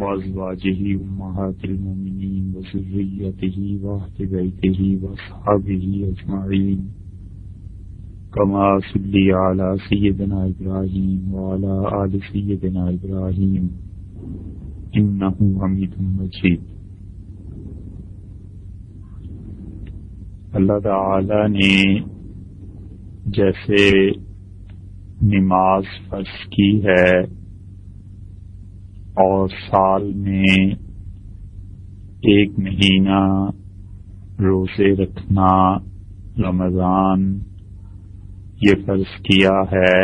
وأزواجه أمهات المؤمنين وذريته وأهل بيته وأصحابه أجمعين كما صلي على سيدنا إبراهيم وعلى آل سيدنا إبراهيم إنه حميد مجيد۔ اللہ تعالی نے جیسے نماز فرض کی ہے اور سال میں ایک مہینہ روزے رکھنا رمضان یہ فرض کیا ہے،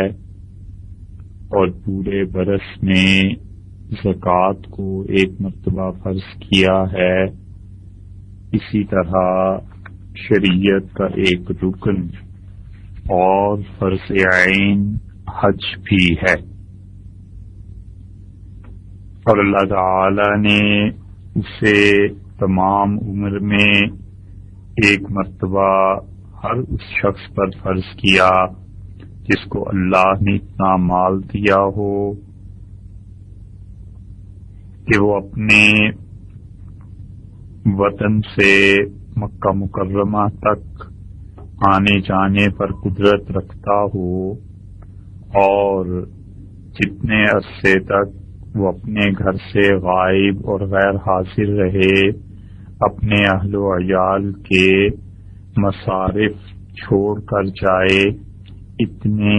اور پورے برس میں زکوٰۃ کو ایک مرتبہ فرض کیا ہے، اسی طرح شریعت کا ایک رکن اور فرض عین حج بھی ہے، اور اللہ تعالی نے اسے تمام عمر میں ایک مرتبہ ہر اس شخص پر فرض کیا جس کو اللہ نے اتنا مال دیا ہو کہ وہ اپنے وطن سے مکہ مکرمہ تک آنے جانے پر قدرت رکھتا ہو، اور جتنے عرصے تک وہ اپنے گھر سے غائب اور غیر حاضر رہے، اپنے اہل و عیال کے مصارف چھوڑ کر جائے اتنے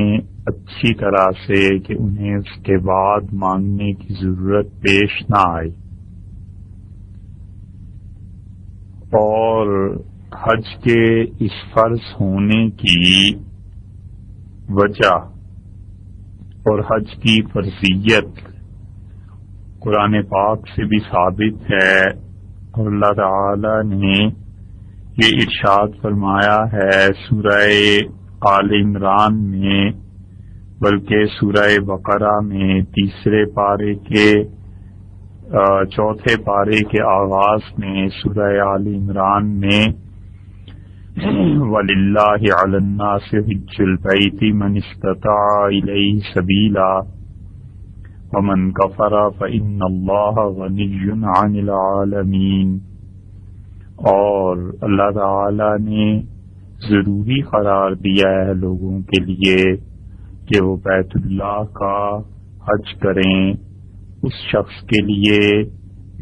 اچھی طرح سے کہ انہیں اس کے بعد مانگنے کی ضرورت پیش نہ آئے۔ اور حج کے اس فرض ہونے کی وجہ اور حج کی فرضیت قرآن پاک سے بھی ثابت ہے، اور اللہ تعالی نے یہ ارشاد فرمایا ہے سورہ آل عمران میں، بلکہ سورہ بقرہ میں تیسرے پارے کے چوتھے پارے کے آغاز میں سورہ آل عمران میں وَلِلَّهِ عَلَى النَّاسِ حِجُّ الْبَيْتِ مَنِ اسْتَطَاعَ إِلَيْهِ سَبِيلًا وَمَنْ كَفَرَ فَإِنَّ اللَّهَ غَنِيٌّ عَنِ الْعَالَمِينَ۔ اور اللہ تعالی نے ضروری قرار دیا ہے لوگوں کے لیے کہ وہ بیت اللہ کا حج کریں اس شخص کے لیے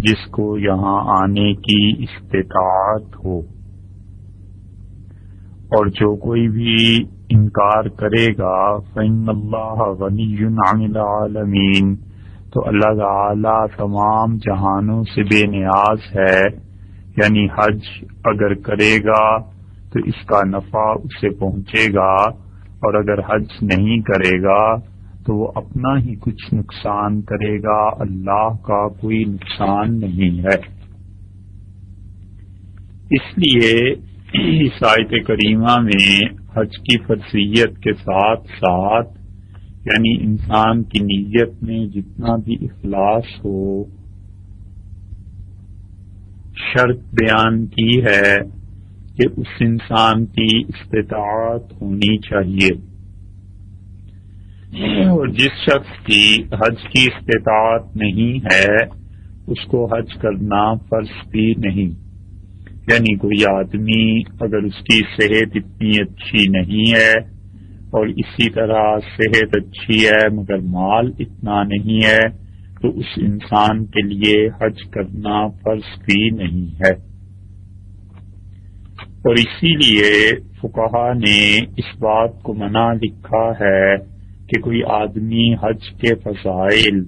جس کو یہاں آنے کی استطاعت ہو، اور جو کوئی بھی انکار کرے گا فإن اللہ غنی عن العالمین، تو اللہ تعالی تمام جہانوں سے بے نیاز ہے، یعنی حج اگر کرے گا تو اس کا نفع اسے پہنچے گا، اور اگر حج نہیں کرے گا تو وہ اپنا ہی کچھ نقصان کرے گا، اللہ کا کوئی نقصان نہیں ہے۔ اس لیے اس آیت کریمہ میں حج کی فرضیت کے ساتھ ساتھ یعنی انسان کی نیت میں جتنا بھی اخلاص ہو شرط بیان کی ہے کہ اس انسان کی استطاعت ہونی چاہیے، اور جس شخص کی حج کی استطاعت نہیں ہے اس کو حج کرنا فرض بھی نہیں۔ یعنی کوئی آدمی اگر اس کی صحت اتنی اچھی نہیں ہے اور اسی طرح صحت اچھی ہے مگر مال اتنا نہیں ہے تو اس انسان کے لیے حج کرنا فرض بھی نہیں ہے۔ اور اسی لیے فقہا نے اس بات کو منع لکھا ہے کہ کوئی آدمی حج کے فضائل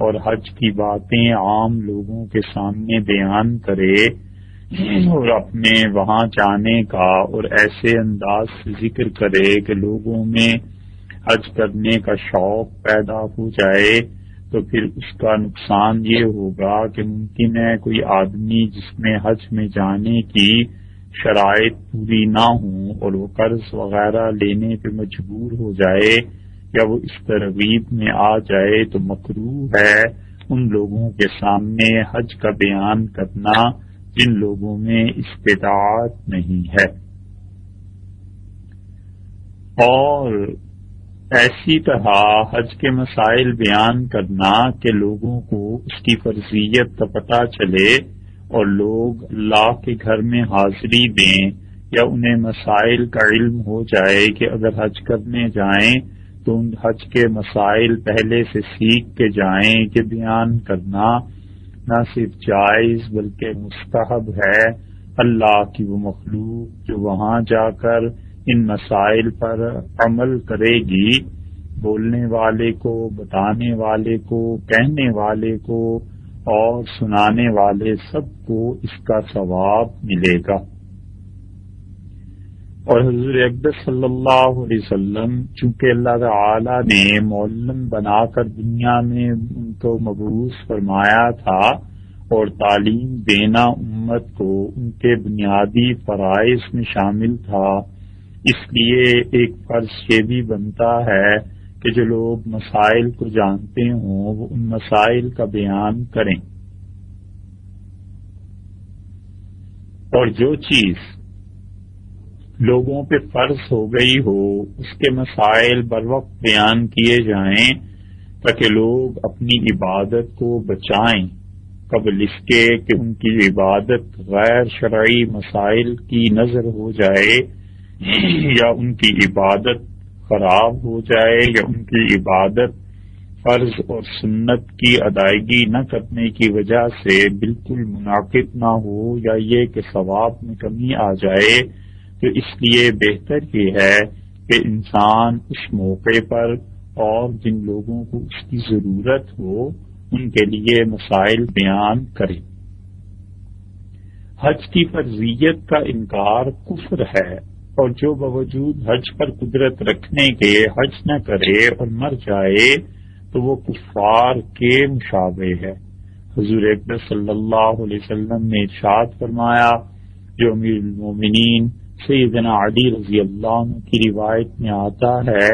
اور حج کی باتیں عام لوگوں کے سامنے بیان کرے اور اپنے وہاں جانے کا اور ایسے انداز سے ذکر کرے کہ لوگوں میں حج کرنے کا شوق پیدا ہو جائے، تو پھر اس کا نقصان یہ ہوگا کہ ممکن ہے کوئی آدمی جس میں حج میں جانے کی شرائط پوری نہ ہوں اور وہ قرض وغیرہ لینے پہ مجبور ہو جائے یا وہ اس ترغیب میں آ جائے، تو مکروہ ہے ان لوگوں کے سامنے حج کا بیان کرنا جن لوگوں میں استطاعت نہیں ہے۔ اور ایسی طرح حج کے مسائل بیان کرنا کہ لوگوں کو اس کی فرضیت کا پتہ چلے اور لوگ اللہ کے گھر میں حاضری دیں یا انہیں مسائل کا علم ہو جائے کہ اگر حج کرنے جائیں تو ان حج کے مسائل پہلے سے سیکھ کے جائیں کہ بیان کرنا نہ صرف جائز بلکہ مستحب ہے۔ اللہ کی وہ مخلوق جو وہاں جا کر ان مسائل پر عمل کرے گی، بولنے والے کو، بتانے والے کو، کہنے والے کو اور سنانے والے سب کو اس کا ثواب ملے گا۔ اور حضور اقدس صلی اللہ علیہ وسلم چونکہ اللہ تعالی نے معلم بنا کر دنیا میں ان کو مبعوث فرمایا تھا اور تعلیم دینا امت کو ان کے بنیادی فرائض میں شامل تھا، اس لیے ایک فرض یہ بھی بنتا ہے کہ جو لوگ مسائل کو جانتے ہوں وہ ان مسائل کا بیان کریں، اور جو چیز لوگوں پہ فرض ہو گئی ہو اس کے مسائل بر وقت بیان کیے جائیں تاکہ لوگ اپنی عبادت کو بچائیں قبل اس کے کہ ان کی عبادت غیر شرعی مسائل کی نظر ہو جائے یا ان کی عبادت خراب ہو جائے یا ان کی عبادت فرض اور سنت کی ادائیگی نہ کرنے کی وجہ سے بالکل منعقد نہ ہو یا یہ کہ ثواب میں کمی آ جائے، تو اس لیے بہتر یہ ہے کہ انسان اس موقع پر اور جن لوگوں کو اس کی ضرورت ہو ان کے لیے مسائل بیان کرے۔ حج کی فرضیت کا انکار کفر ہے، اور جو باوجود حج پر قدرت رکھنے کے حج نہ کرے اور مر جائے تو وہ کفار کے مشابہ ہے۔ حضور اقدس صلی اللہ علیہ وسلم نے ارشاد فرمایا، جو امیر المومنین سیدنا علی رضی اللہ عنہ کی روایت میں آتا ہے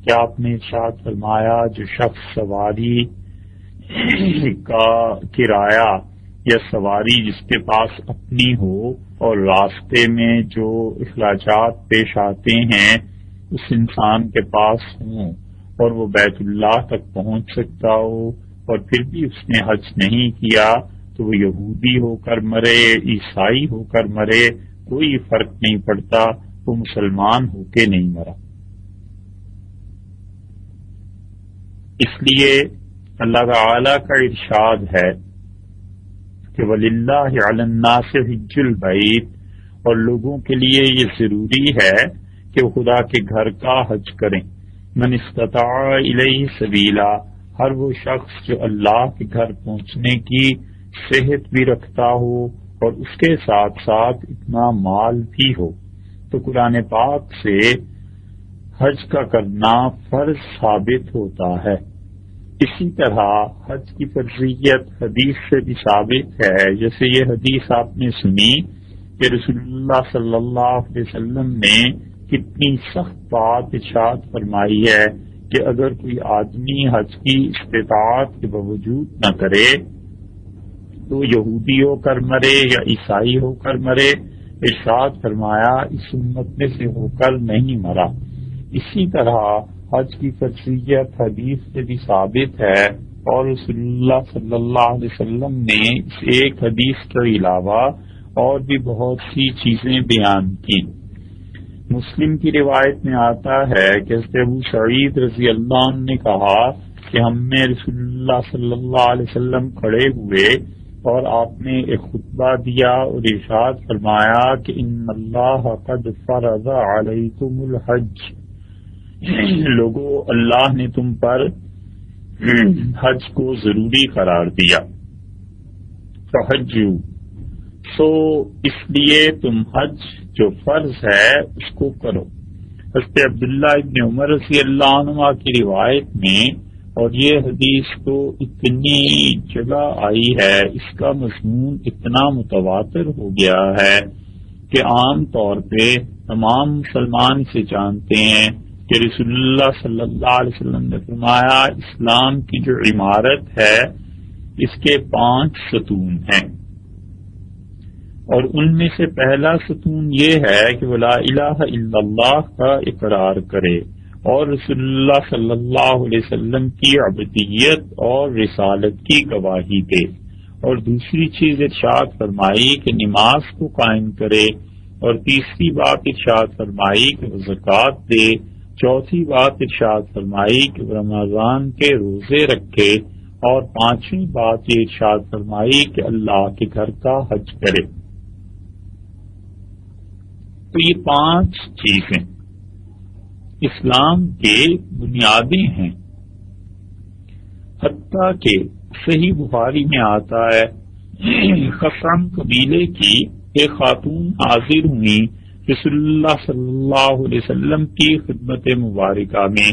کہ آپ نے ارشاد فرمایا، جو شخص سواری کا کرایہ یا سواری جس کے پاس اپنی ہو اور راستے میں جو اخراجات پیش آتے ہیں اس انسان کے پاس ہوں اور وہ بیت اللہ تک پہنچ سکتا ہو اور پھر بھی اس نے حج نہیں کیا تو وہ یہودی ہو کر مرے، عیسائی ہو کر مرے، کوئی فرق نہیں پڑتا، وہ مسلمان ہو کے نہیں مرا۔ اس لیے اللہ تعالی کا ارشاد ہے کہ وَلِلَّهِ عَلَى النَّاسِ حِجُّ الْبَيْتِ، اور لوگوں کے لیے یہ ضروری ہے کہ وہ خدا کے گھر کا حج کریں۔ من استطاع الیہ سبیلا، ہر وہ شخص جو اللہ کے گھر پہنچنے کی صحت بھی رکھتا ہو اور اس کے ساتھ ساتھ اتنا مال بھی ہو، تو قرآن پاک سے حج کا کرنا فرض ثابت ہوتا ہے۔ اسی طرح حج کی فرضیت حدیث سے بھی ثابت ہے، جیسے یہ حدیث آپ نے سنی کہ رسول اللہ صلی اللہ علیہ وسلم نے کتنی سخت بات ارشاد فرمائی ہے کہ اگر کوئی آدمی حج کی استطاعت کے باوجود نہ کرے تو یہودی ہو کر مرے یا عیسائی ہو کر مرے، ارشاد فرمایا اس امت میں سے ہو کر نہیں مرا۔ اسی طرح حج کی فرضیت حدیث سے بھی ثابت ہے، اور رسول اللہ صلی اللہ علیہ وسلم نے اس ایک حدیث کے علاوہ اور بھی بہت سی چیزیں بیان کی۔ مسلم کی روایت میں آتا ہے کہ حضرت ابو سعید رضی اللہ عنہ نے کہا کہ ہم میں رسول اللہ صلی اللہ علیہ وسلم کھڑے ہوئے اور آپ نے ایک خطبہ دیا اور ارشاد فرمایا کہ ان اللہ قد فرض علیکم الحج، لوگو اللہ نے تم پر حج کو ضروری قرار دیا، فحجوا، سو اس لیے تم حج جو فرض ہے اس کو کرو۔ حضرت عبداللہ ابن عمر رضی اللہ عنہ کی روایت میں، اور یہ حدیث تو اتنی جگہ آئی ہے، اس کا مضمون اتنا متواتر ہو گیا ہے کہ عام طور پہ تمام مسلمان سے جانتے ہیں کہ رسول اللہ صلی اللہ علیہ وسلم نے فرمایا اسلام کی جو عمارت ہے اس کے 5 ستون ہیں، اور ان میں سے پہلا ستون یہ ہے کہ وہ لا الہ الا اللہ کا اقرار کرے، اور رسول اللہ صلی اللہ علیہ وسلم کی عبدیت اور رسالت کی گواہی دے، اور دوسری چیز ارشاد فرمائی کہ نماز کو قائم کرے، اور تیسری بات ارشاد فرمائی کہ وہ زکوٰۃ دے، چوتھی بات ارشاد فرمائی کہ وہ رمضان کے روزے رکھے، اور پانچویں بات یہ ارشاد فرمائی کہ اللہ کے گھر کا حج کرے۔ تو یہ 5 چیزیں اسلام کے بنیادیں ہیں، حتیٰ کہ صحیح بخاری میں آتا ہے خثعم قبیلے کی ایک خاتون حاضر ہوئی رسول اللہ صلی اللہ علیہ وسلم کی خدمت مبارکہ میں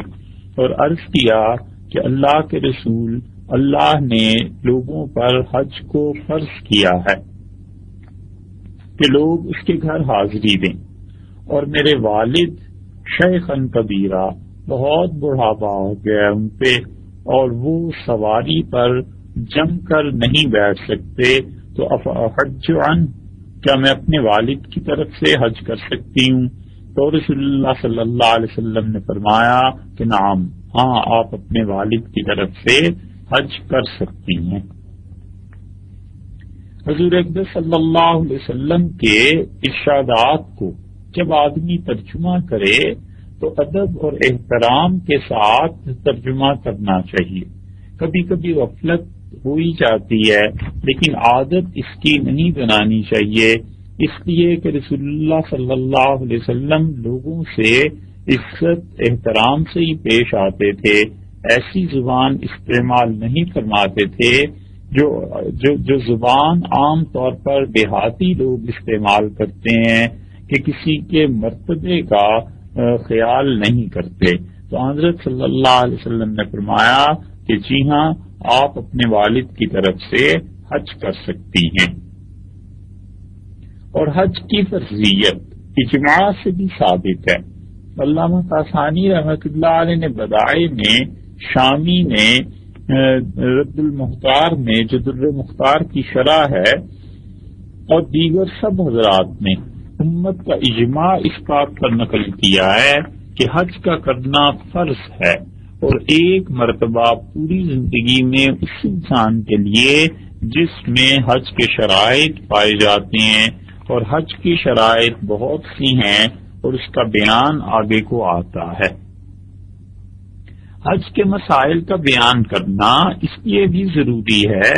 اور عرض کیا کہ اللہ کے رسول، اللہ نے لوگوں پر حج کو فرض کیا ہے کہ لوگ اس کے گھر حاضری دیں، اور میرے والد شیخاً کبیرہ، بہت بڑھاپا ہو گیا ہے ان پہ، اور وہ سواری پر جم کر نہیں بیٹھ سکتے، تو حج عن، کیا میں اپنے والد کی طرف سے حج کر سکتی ہوں؟ تو رسول اللہ صلی اللہ علیہ وسلم نے فرمایا کہ نعم، ہاں آپ اپنے والد کی طرف سے حج کر سکتی ہیں۔ حضور اقدس صلی اللہ علیہ وسلم کے ارشادات کو جب آدمی ترجمہ کرے تو ادب اور احترام کے ساتھ ترجمہ کرنا چاہیے۔ کبھی کبھی غفلت ہو ہی جاتی ہے، لیکن عادت اس کی نہیں بنانی چاہیے، اس لیے کہ رسول اللہ صلی اللہ علیہ وسلم لوگوں سے عزت احترام سے ہی پیش آتے تھے، ایسی زبان استعمال نہیں فرماتے تھے جو زبان عام طور پر دیہاتی لوگ استعمال کرتے ہیں کہ کسی کے مرتبے کا خیال نہیں کرتے۔ تو حضرت صلی اللہ علیہ وسلم نے فرمایا کہ جی ہاں، آپ اپنے والد کی طرف سے حج کر سکتی ہیں۔ اور حج کی فرضیت اجماع سے بھی ثابت ہے۔ علامہ طاسانی رحمۃ اللہ علیہ نے بدائع میں، شامی نے رد المختار میں جو در مختار کی شرح ہے، اور دیگر سب حضرات نے امت کا اجماع اس بات پر نقل کیا ہے کہ حج کا کرنا فرض ہے، اور ایک مرتبہ پوری زندگی میں اس انسان کے لیے جس میں حج کے شرائط پائے جاتے ہیں، اور حج کی شرائط بہت سی ہیں اور اس کا بیان آگے کو آتا ہے۔ حج کے مسائل کا بیان کرنا اس لیے بھی ضروری ہے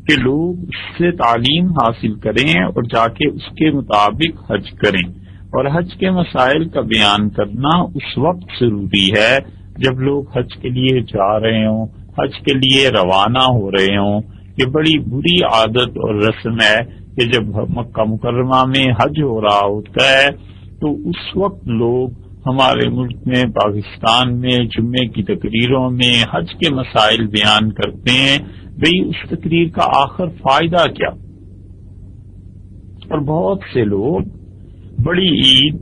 کہ لوگ اس سے تعلیم حاصل کریں اور جا کے اس کے مطابق حج کریں، اور حج کے مسائل کا بیان کرنا اس وقت ضروری ہے جب لوگ حج کے لیے جا رہے ہوں، حج کے لیے روانہ ہو رہے ہوں۔ یہ بڑی بری عادت اور رسم ہے کہ جب مکہ مکرمہ میں حج ہو رہا ہوتا ہے تو اس وقت لوگ ہمارے ملک میں، پاکستان میں جمعے کی تقریروں میں حج کے مسائل بیان کرتے ہیں۔ بھئی اس تقریر کا آخر فائدہ کیا؟ اور بہت سے لوگ بڑی عید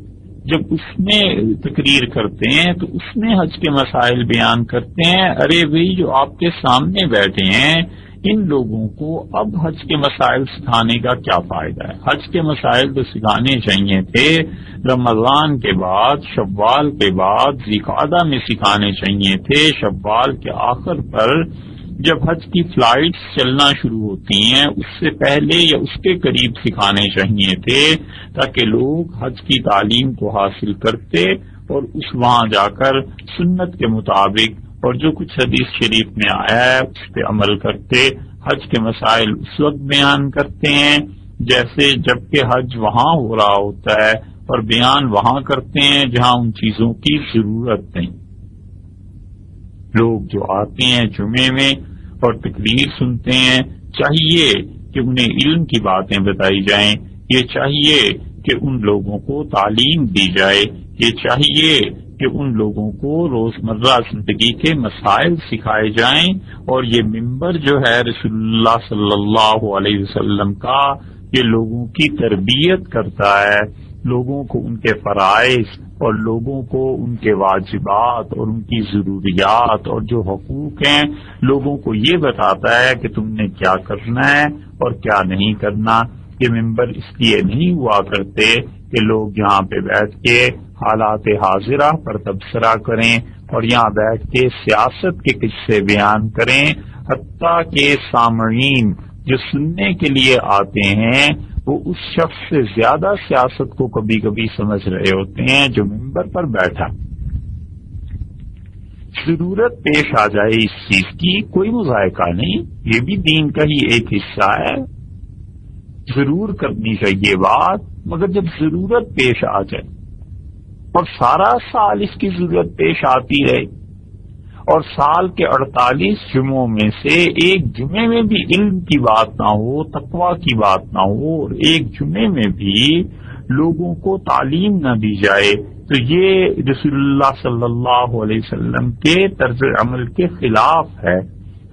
جب اس میں تقریر کرتے ہیں تو اس میں حج کے مسائل بیان کرتے ہیں۔ ارے بھئی جو آپ کے سامنے بیٹھے ہیں ان لوگوں کو اب حج کے مسائل سکھانے کا کیا فائدہ ہے؟ حج کے مسائل تو سکھانے چاہیے تھے رمضان کے بعد، شوال کے بعد، ذوالقعدہ میں سکھانے چاہیے تھے، شوال کے آخر پر جب حج کی فلائٹس چلنا شروع ہوتی ہیں اس سے پہلے یا اس کے قریب سکھانے چاہیے تھے، تاکہ لوگ حج کی تعلیم کو حاصل کرتے اور اس وہاں جا کر سنت کے مطابق اور جو کچھ حدیث شریف میں آیا ہے اس پہ عمل کرتے۔ حج کے مسائل اس وقت بیان کرتے ہیں جیسے جبکہ حج وہاں ہو رہا ہوتا ہے، اور بیان وہاں کرتے ہیں جہاں ان چیزوں کی ضرورت نہیں۔ لوگ جو آتے ہیں جمعے میں اور تقریر سنتے ہیں، چاہیے کہ انہیں علم کی باتیں بتائی جائیں، یہ چاہیے کہ ان لوگوں کو تعلیم دی جائے، یہ چاہیے کہ ان لوگوں کو روزمرہ زندگی کے مسائل سکھائے جائیں، اور یہ ممبر جو ہے رسول اللہ صلی اللہ علیہ وسلم کا، یہ لوگوں کی تربیت کرتا ہے، لوگوں کو ان کے فرائض اور لوگوں کو ان کے واجبات اور ان کی ضروریات اور جو حقوق ہیں لوگوں کو یہ بتاتا ہے کہ تم نے کیا کرنا ہے اور کیا نہیں کرنا۔ یہ ممبر اس لیے نہیں ہوا کرتے کہ لوگ یہاں پہ بیٹھ کے حالات حاضرہ پر تبصرہ کریں اور یہاں بیٹھ کے سیاست کے قصے بیان کریں، حتیٰ کہ سامعین جو سننے کے لیے آتے ہیں وہ اس شخص سے زیادہ سیاست کو کبھی کبھی سمجھ رہے ہوتے ہیں جو ممبر پر بیٹھا۔ ضرورت پیش آ جائے اس چیز کی، کوئی مذائقہ نہیں، یہ بھی دین کا ہی ایک حصہ ہے، ضرور کرنی چاہیے بات، مگر جب ضرورت پیش آ جائے اور سارا سال اس کی ضرورت پیش آتی رہے اور سال کے 48 جمعوں میں سے ایک جمعے میں بھی علم کی بات نہ ہو، تقویٰ کی بات نہ ہو، اور ایک جمعے میں بھی لوگوں کو تعلیم نہ دی جائے، تو یہ رسول اللہ صلی اللہ علیہ وسلم کے طرز عمل کے خلاف ہے۔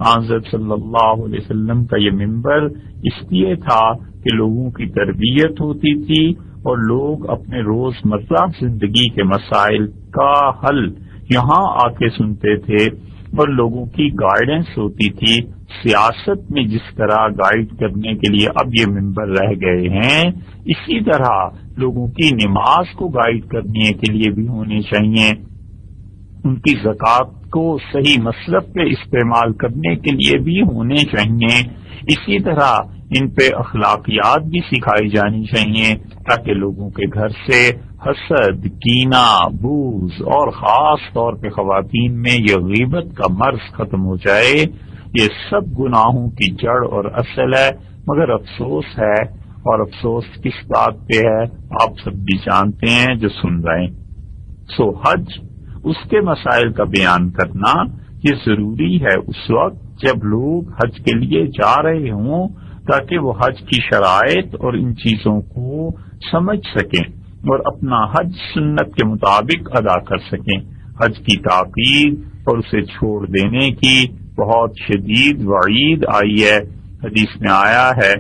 حضرت صلی اللہ علیہ وسلم کا یہ منبر اس لیے تھا کہ لوگوں کی تربیت ہوتی تھی اور لوگ اپنے روزمرہ زندگی کے مسائل کا حل یہاں آ کے سنتے تھے اور لوگوں کی گائیڈنس ہوتی تھی۔ سیاست میں جس طرح گائیڈ کرنے کے لیے اب یہ ممبر رہ گئے ہیں، اسی طرح لوگوں کی نماز کو گائیڈ کرنے کے لیے بھی ہونے چاہیے، ان کی زکوٰۃ کو صحیح مصرف پہ استعمال کرنے کے لیے بھی ہونے چاہیے، اسی طرح ان پہ اخلاقیات بھی سکھائی جانی چاہیے تاکہ لوگوں کے گھر سے حسد، کینہ، بغض اور خاص طور پہ خواتین میں یہ غیبت کا مرض ختم ہو جائے۔ یہ سب گناہوں کی جڑ اور اصل ہے، مگر افسوس ہے، اور افسوس کس بات پہ ہے آپ سب بھی جانتے ہیں جو سن رہے ہیں۔ سو حج، اس کے مسائل کا بیان کرنا یہ ضروری ہے اس وقت جب لوگ حج کے لیے جا رہے ہوں، تاکہ وہ حج کی شرائط اور ان چیزوں کو سمجھ سکیں اور اپنا حج سنت کے مطابق ادا کر سکیں۔ حج کی تاخیر اور اسے چھوڑ دینے کی بہت شدید وعید آئی ہے۔ حدیث میں آیا ہے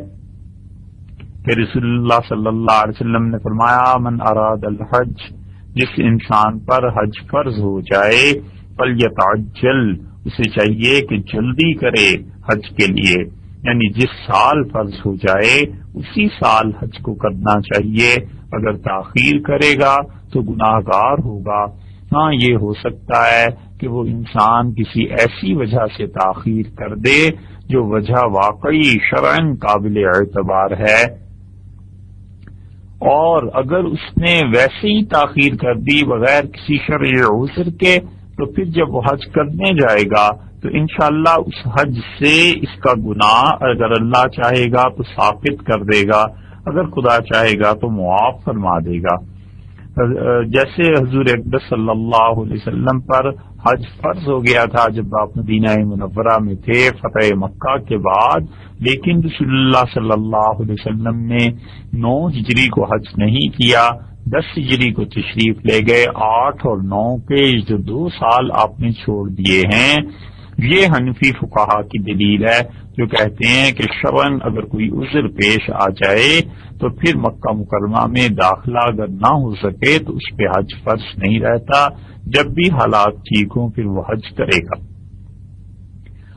کہ رسول اللہ صلی اللہ علیہ وسلم نے فرمایا، من اراد الحج، جس انسان پر حج فرض ہو جائے، فلیتعجل، اسے چاہیے کہ جلدی کرے حج کے لیے، یعنی جس سال فرض ہو جائے اسی سال حج کو کرنا چاہیے، اگر تاخیر کرے گا تو گناہ گار ہوگا۔ ہاں یہ ہو سکتا ہے کہ وہ انسان کسی ایسی وجہ سے تاخیر کر دے جو وجہ واقعی شرعاً قابل اعتبار ہے، اور اگر اس نے ویسے ہی تاخیر کر دی بغیر کسی شرعی عذر کے، تو پھر جب وہ حج کرنے جائے گا تو انشاءاللہ اس حج سے اس کا گناہ اگر اللہ چاہے گا تو ثابت کر دے گا، اگر خدا چاہے گا تو معاف فرما دے گا۔ جیسے حضور اقدس صلی اللہ علیہ وسلم پر حج فرض ہو گیا تھا جب آپ مدینہ منورہ میں تھے فتح مکہ کے بعد، لیکن رسول اللہ صلی اللہ علیہ وسلم نے 9 ہجری کو حج نہیں کیا، 10 ہجری کو تشریف لے گئے، 8 اور 9 کے جو 2 سال آپ نے چھوڑ دیے ہیں۔ یہ حنفی فقہا کی دلیل ہے جو کہتے ہیں کہ شرعاً اگر کوئی عذر پیش آ جائے تو پھر مکہ مکرمہ میں داخلہ اگر نہ ہو سکے تو اس پہ حج فرض نہیں رہتا، جب بھی حالات ٹھیک ہوں پھر وہ حج کرے گا۔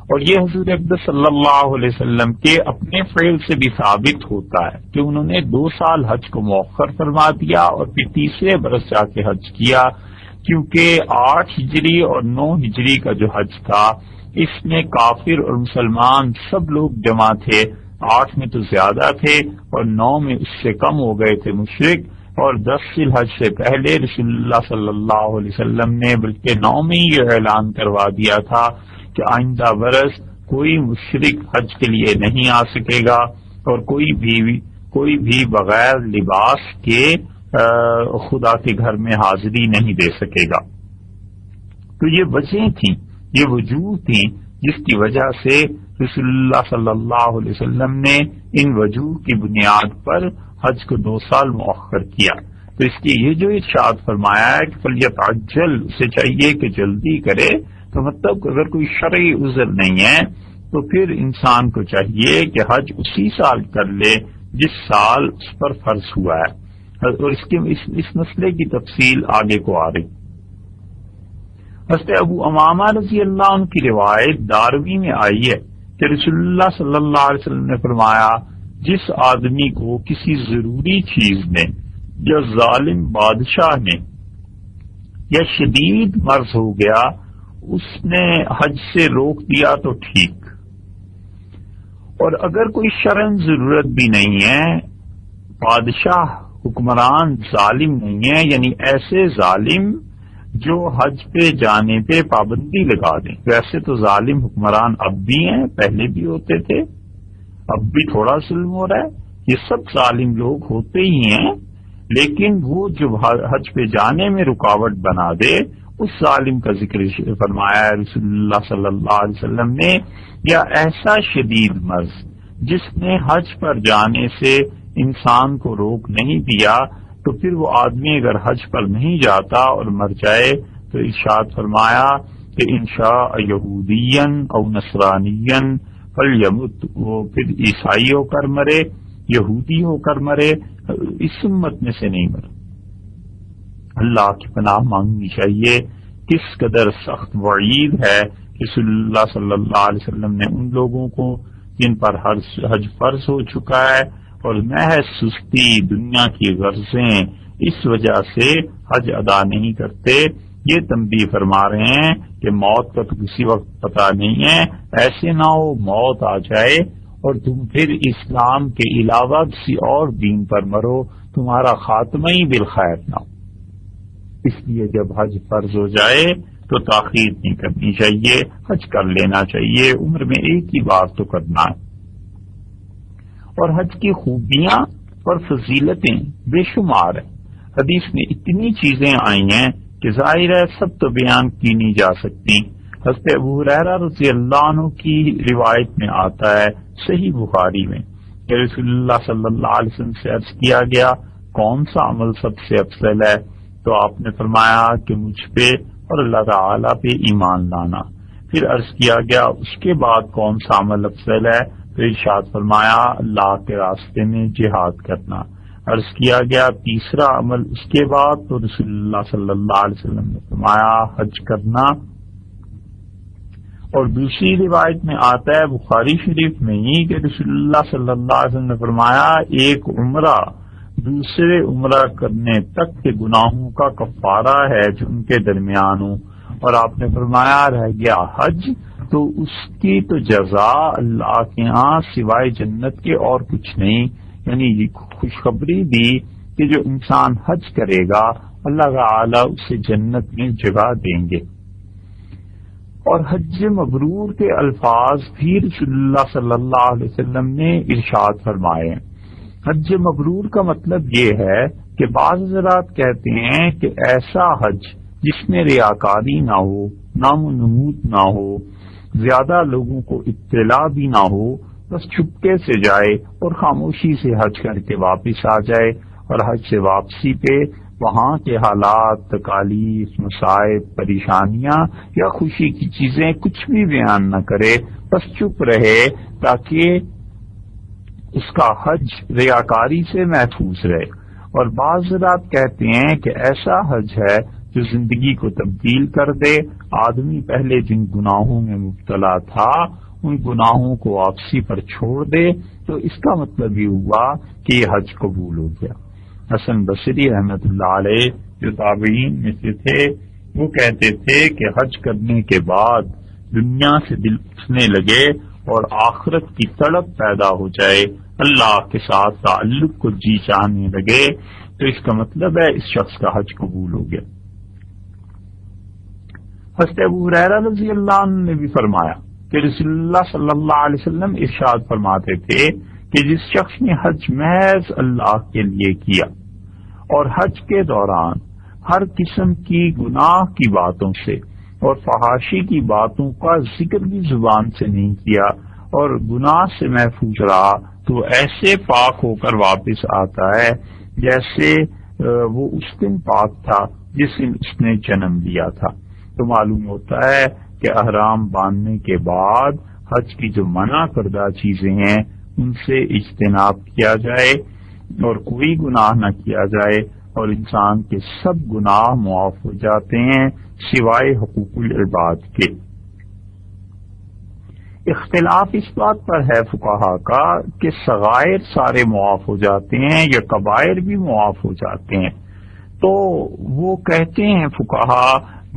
اور یہ حضور اقدس صلی اللہ علیہ وسلم کے اپنے فعل سے بھی ثابت ہوتا ہے کہ انہوں نے 2 سال حج کو مؤخر فرما دیا اور پھر تیسرے برس جا کے حج کیا، کیونکہ 8 ہجری اور 9 ہجری کا جو حج تھا اس میں کافر اور مسلمان سب لوگ جمع تھے، 8 میں تو زیادہ تھے اور 9 میں اس سے کم ہو گئے تھے مشرک، اور 10 ذی الحج سے پہلے رسول اللہ صلی اللہ علیہ وسلم نے بلکہ 9 میں ہی یہ اعلان کروا دیا تھا کہ آئندہ برس کوئی مشرک حج کے لیے نہیں آ سکے گا اور کوئی بھی بغیر لباس کے خدا کے گھر میں حاضری نہیں دے سکے گا۔ تو یہ وجہیں تھیں، یہ وجوہ تھیں جس کی وجہ سے رسول اللہ صلی اللہ علیہ وسلم نے ان وجوہ کی بنیاد پر حج کو 2 سال مؤخر کیا۔ تو اس کی یہ جو ارشاد فرمایا ہے کہ فلیتعجل، اسے چاہیے کہ جلدی کرے، تو مطلب اگر کوئی شرعی عذر نہیں ہے تو پھر انسان کو چاہیے کہ حج اسی سال کر لے جس سال اس پر فرض ہوا ہے، اور اس مسئلے کی تفصیل آگے کو آ رہی۔ حضرت ابو امامہ رضی اللہ عنہ کی روایت داروی میں آئی ہے کہ رسول اللہ صلی اللہ علیہ وسلم نے فرمایا، جس آدمی کو کسی ضروری چیز نے یا ظالم بادشاہ نے یا شدید مرض ہو گیا، اس نے حج سے روک دیا تو ٹھیک، اور اگر کوئی شرعن ضرورت بھی نہیں ہے، بادشاہ حکمران ظالم نہیں ہے، یعنی ایسے ظالم جو حج پہ جانے پہ پابندی لگا دیں. ویسے تو ظالم حکمران اب بھی ہیں، پہلے بھی ہوتے تھے، اب بھی تھوڑا ظلم ہو رہا ہے، یہ سب ظالم لوگ ہوتے ہی ہیں، لیکن وہ جو حج پہ جانے میں رکاوٹ بنا دے اس ظالم کا ذکر فرمایا ہے رسول اللہ صلی اللہ علیہ وسلم نے. یا ایسا شدید مرض جس نے حج پر جانے سے انسان کو روک نہیں دیا، تو پھر وہ آدمی اگر حج پر نہیں جاتا اور مر جائے تو ارشاد فرمایا کہ انشاء یہودین او نصرانین فلیمت، وہ پھر عیسائی ہو کر مرے، یہودی ہو کر مرے، اس امت میں سے نہیں مرے. اللہ کی پناہ مانگنی چاہیے. کس قدر سخت وعید ہے رسول اللہ صلی اللہ علیہ وسلم نے ان لوگوں کو جن پر حج فرض ہو چکا ہے اور محض سستی، دنیا کی غرضیں اس وجہ سے حج ادا نہیں کرتے. یہ تنبیہ فرما رہے ہیں کہ موت کا تو کسی وقت پتہ نہیں ہے، ایسے نہ ہو موت آ جائے اور تم پھر اسلام کے علاوہ کسی اور دین پر مرو، تمہارا خاتمہ ہی بالخیر نہ ہو. اس لیے جب حج فرض ہو جائے تو تاخیر نہیں کرنی چاہیے، حج کر لینا چاہیے. عمر میں ایک ہی بار تو کرنا ہے. اور حج کی خوبیاں اور فضیلتیں بے شمار ہیں. حدیث میں اتنی چیزیں آئی ہیں کہ ظاہر ہے سب تو بیان کی نہیں جا سکتی. حضرت ابو ہریرہ رضی اللہ عنہ کی روایت میں آتا ہے صحیح بخاری میں کہ رسول اللہ صلی اللہ علیہ وسلم سے عرض کیا گیا کون سا عمل سب سے افضل ہے؟ تو آپ نے فرمایا کہ مجھ پہ اور اللہ تعالیٰ پہ ایمان لانا. پھر عرض کیا گیا اس کے بعد کون سا عمل افضل ہے؟ تو ارشاد فرمایا اللہ کے راستے میں جہاد کرنا. عرض کیا گیا تیسرا عمل اس کے بعد؟ تو رسول اللہ صلی اللہ علیہ وسلم نے فرمایا حج کرنا. اور دوسری روایت میں آتا ہے بخاری شریف میں ہی کہ رسول اللہ صلی اللہ علیہ وسلم نے فرمایا ایک عمرہ دوسرے عمرہ کرنے تک کے گناہوں کا کفارہ ہے جو ان کے درمیان ہوں. اور آپ نے فرمایا رہ گیا حج تو اس کی تو جزا اللہ کے ہاں سوائے جنت کے اور کچھ نہیں. یعنی یہ خوشخبری دی کہ جو انسان حج کرے گا اللہ تعالی اسے جنت میں جگہ دیں گے. اور حج مبرور کے الفاظ بھی رسول اللہ صلی اللہ علیہ وسلم نے ارشاد فرمائے. حج مبرور کا مطلب یہ ہے کہ بعض حضرات کہتے ہیں کہ ایسا حج جس میں ریاکاری نہ ہو، نام و نمود نہ ہو، زیادہ لوگوں کو اطلاع بھی نہ ہو، بس چھپکے سے جائے اور خاموشی سے حج کر کے واپس آ جائے، اور حج سے واپسی پہ وہاں کے حالات، تکالیف، مصائب، پریشانیاں یا خوشی کی چیزیں کچھ بھی بیان نہ کرے، بس چپ رہے تاکہ اس کا حج ریاکاری سے محفوظ رہے. اور بعض حضرات کہتے ہیں کہ ایسا حج ہے جو زندگی کو تبدیل کر دے. آدمی پہلے جن گناہوں میں مبتلا تھا ان گناہوں کو واپسی پر چھوڑ دے، تو اس کا مطلب یہ ہوا کہ یہ حج قبول ہو گیا. حسن بصری رحمۃ اللہ علیہ جو تابعین میں سے تھے وہ کہتے تھے کہ حج کرنے کے بعد دنیا سے دل اٹھنے لگے اور آخرت کی تڑپ پیدا ہو جائے، اللہ کے ساتھ تعلق کو جی چاہنے لگے، تو اس کا مطلب ہے اس شخص کا حج قبول ہو گیا. حضرت ابو ہریرہ رضی اللہ عنہ نے بھی فرمایا کہ رسول اللہ صلی اللہ علیہ وسلم ارشاد فرماتے تھے کہ جس شخص نے حج محض اللہ کے لیے کیا اور حج کے دوران ہر قسم کی گناہ کی باتوں سے اور فحاشی کی باتوں کا ذکر بھی زبان سے نہیں کیا اور گناہ سے محفوظ رہا، تو ایسے پاک ہو کر واپس آتا ہے جیسے وہ اس دن پاک تھا جس دن اس نے جنم لیا تھا. تو معلوم ہوتا ہے کہ احرام باندھنے کے بعد حج کی جو منع کردہ چیزیں ہیں ان سے اجتناب کیا جائے اور کوئی گناہ نہ کیا جائے، اور انسان کے سب گناہ معاف ہو جاتے ہیں سوائے حقوق العباد کے. اختلاف اس بات پر ہے فقہا کا کہ صغائر سارے معاف ہو جاتے ہیں یا کبائر بھی معاف ہو جاتے ہیں. تو وہ کہتے ہیں فقہا،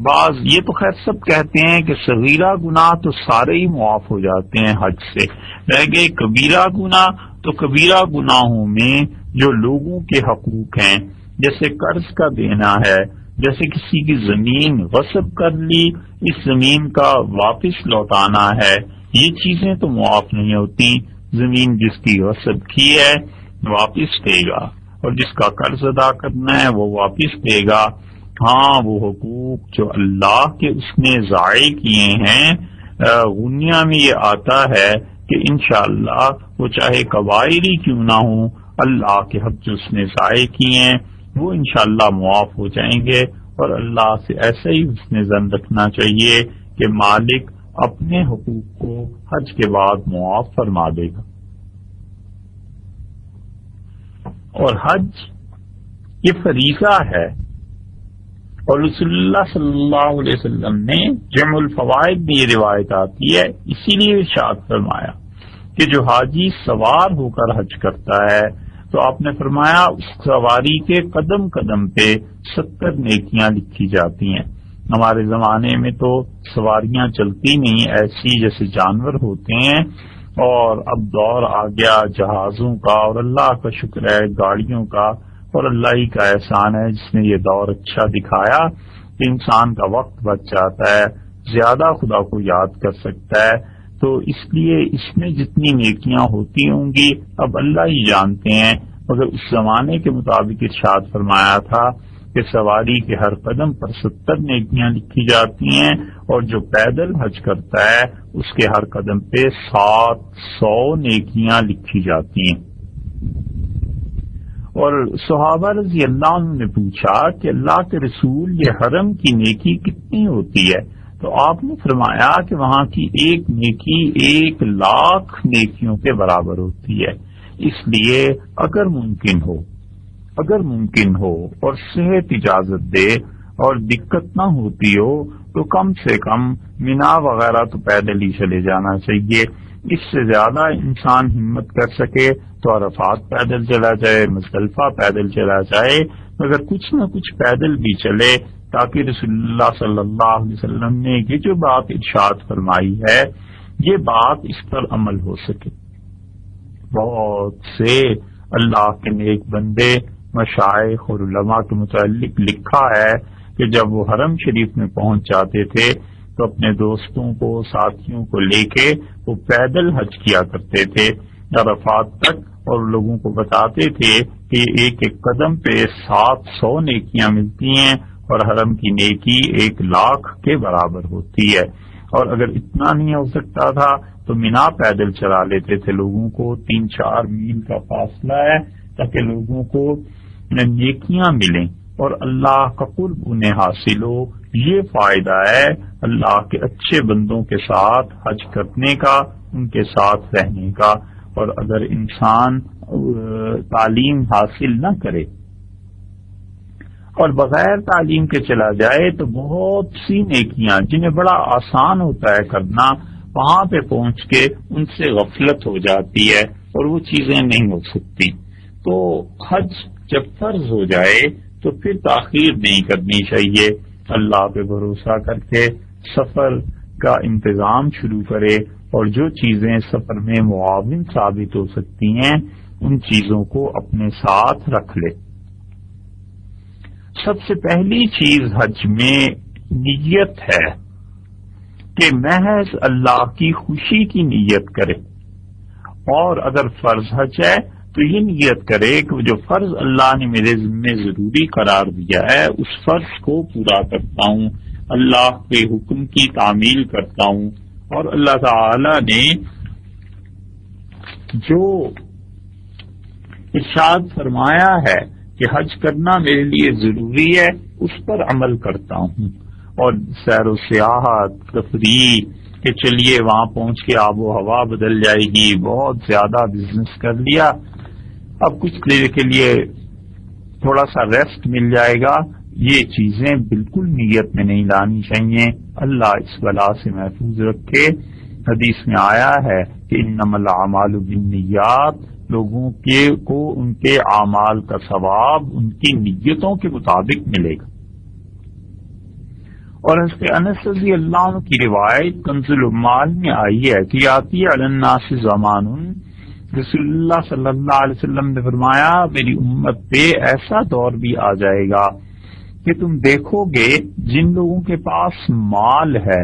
بعض یہ تو خیر سب کہتے ہیں کہ صغیرہ گناہ تو سارے ہی معاف ہو جاتے ہیں حج سے، رہ گئے کبیرہ گناہ، تو کبیرہ گناہوں میں جو لوگوں کے حقوق ہیں، جیسے قرض کا دینا ہے، جیسے کسی کی زمین غصب کر لی، اس زمین کا واپس لوٹانا ہے، یہ چیزیں تو معاف نہیں ہوتی۔ زمین جس کی غصب کی ہے واپس دے گا، اور جس کا قرض ادا کرنا ہے وہ واپس دے گا۔ ہاں وہ حقوق جو اللہ کے اس نے ضائع کیے ہیں، غنیہ میں یہ آتا ہے کہ انشاءاللہ وہ چاہے کبائر ہی کیوں نہ ہوں، اللہ کے حق جو اس نے ضائع کیے ہیں وہ انشاءاللہ معاف ہو جائیں گے، اور اللہ سے ایسا ہی اس نے ظن رکھنا چاہیے کہ مالک اپنے حقوق کو حج کے بعد معاف فرما دے گا۔ اور حج یہ فریضہ ہے، اور رسول اللہ صلی اللہ علیہ وسلم نے جمع الفوائد میں یہ روایت آتی ہے، اسی لیے ارشاد فرمایا کہ جو حاجی سوار ہو کر حج کرتا ہے تو آپ نے فرمایا اس سواری کے قدم قدم پہ 70 نیکیاں لکھی جاتی ہیں۔ ہمارے زمانے میں تو سواریاں چلتی نہیں، ایسی جیسے جانور ہوتے ہیں، اور اب دور آ گیا جہازوں کا، اور اللہ کا شکر ہے گاڑیوں کا، اور اللہ ہی کا احسان ہے جس نے یہ دور اچھا دکھایا کہ انسان کا وقت بچ جاتا ہے، زیادہ خدا کو یاد کر سکتا ہے۔ تو اس لیے اس میں جتنی نیکیاں ہوتی ہوں گی اب اللہ ہی جانتے ہیں، مگر اس زمانے کے مطابق ارشاد فرمایا تھا کہ سواری کے ہر قدم پر 70 نیکیاں لکھی جاتی ہیں، اور جو پیدل حج کرتا ہے اس کے ہر قدم پہ 700 نیکیاں لکھی جاتی ہیں۔ اور صحابہ رضی اللہ عنہ نے پوچھا کہ اللہ کے رسول یہ حرم کی نیکی کتنی ہوتی ہے؟ تو آپ نے فرمایا کہ وہاں کی ایک نیکی 1,00,000 نیکیوں کے برابر ہوتی ہے۔ اس لیے اگر ممکن ہو اور صحت اجازت دے اور دقت نہ ہوتی ہو تو کم سے کم مینا وغیرہ تو پیدل ہی چلے جانا چاہیے۔ اس سے زیادہ انسان ہمت کر سکے تو عرفات پیدل چلا جائے، مزدلفہ پیدل چلا جائے، مگر کچھ نہ کچھ پیدل بھی چلے، تاکہ رسول اللہ صلی اللہ علیہ وسلم نے یہ جو بات ارشاد فرمائی ہے یہ بات اس پر عمل ہو سکے۔ بہت سے اللہ کے نیک بندے، مشائخ اور علماء کے متعلق لکھا ہے کہ جب وہ حرم شریف میں پہنچ جاتے تھے تو اپنے دوستوں کو، ساتھیوں کو لے کے وہ پیدل حج کیا کرتے تھے عرفات تک، اور لوگوں کو بتاتے تھے کہ ایک ایک قدم پہ 700 نیکیاں ملتی ہیں، اور حرم کی نیکی 1,00,000 کے برابر ہوتی ہے۔ اور اگر اتنا نہیں ہو سکتا تھا تو مینا پیدل چلا لیتے تھے، لوگوں کو 3-4 میل کا فاصلہ ہے تاکہ لوگوں کو نیکیاں ملیں اور اللہ کا قرب انہیں حاصل ہو۔ یہ فائدہ ہے اللہ کے اچھے بندوں کے ساتھ حج کرنے کا، ان کے ساتھ رہنے کا۔ اور اگر انسان تعلیم حاصل نہ کرے اور بغیر تعلیم کے چلا جائے تو بہت سی نیکیاں جنہیں بڑا آسان ہوتا ہے کرنا، وہاں پہ پہنچ کے ان سے غفلت ہو جاتی ہے اور وہ چیزیں نہیں ہو سکتی۔ تو حج جب فرض ہو جائے تو پھر تاخیر نہیں کرنی چاہیے، اللہ پہ بھروسہ کر کے سفر کا انتظام شروع کرے، اور جو چیزیں سفر میں معاون ثابت ہو سکتی ہیں ان چیزوں کو اپنے ساتھ رکھ لے۔ سب سے پہلی چیز حج میں نیت ہے کہ محض اللہ کی خوشی کی نیت کرے، اور اگر فرض حج ہے تو یہ نیت کرے کہ جو فرض اللہ نے میرے ذمہ ضروری قرار دیا ہے اس فرض کو پورا کرتا ہوں، اللہ کے حکم کی تعمیل کرتا ہوں، اور اللہ تعالی نے جو ارشاد فرمایا ہے کہ حج کرنا میرے لیے ضروری ہے اس پر عمل کرتا ہوں۔ اور سیر و سیاحت، تفریح کہ چلیے وہاں پہنچ کے آب و ہوا بدل جائے گی، بہت زیادہ بزنس کر لیا، اب کچھ دیر کے لیے تھوڑا سا ریسٹ مل جائے گا، یہ چیزیں بالکل نیت میں نہیں لانی چاہیے۔ اللہ اس بلا سے محفوظ رکھے۔ حدیث میں آیا ہے کہ انما الاعمال بالنیات، لوگوں کو ان کے اعمال کا ثواب ان کی نیتوں کے مطابق ملے گا۔ اور حضرت انس رضی اللہ عنہ کی روایت کنز العمال میں آئی ہے کہ یاتی علی الناس زمان، رسول اللہ صلی اللہ علیہ وسلم نے فرمایا میری امت پہ ایسا دور بھی آ جائے گا کہ تم دیکھو گے جن لوگوں کے پاس مال ہے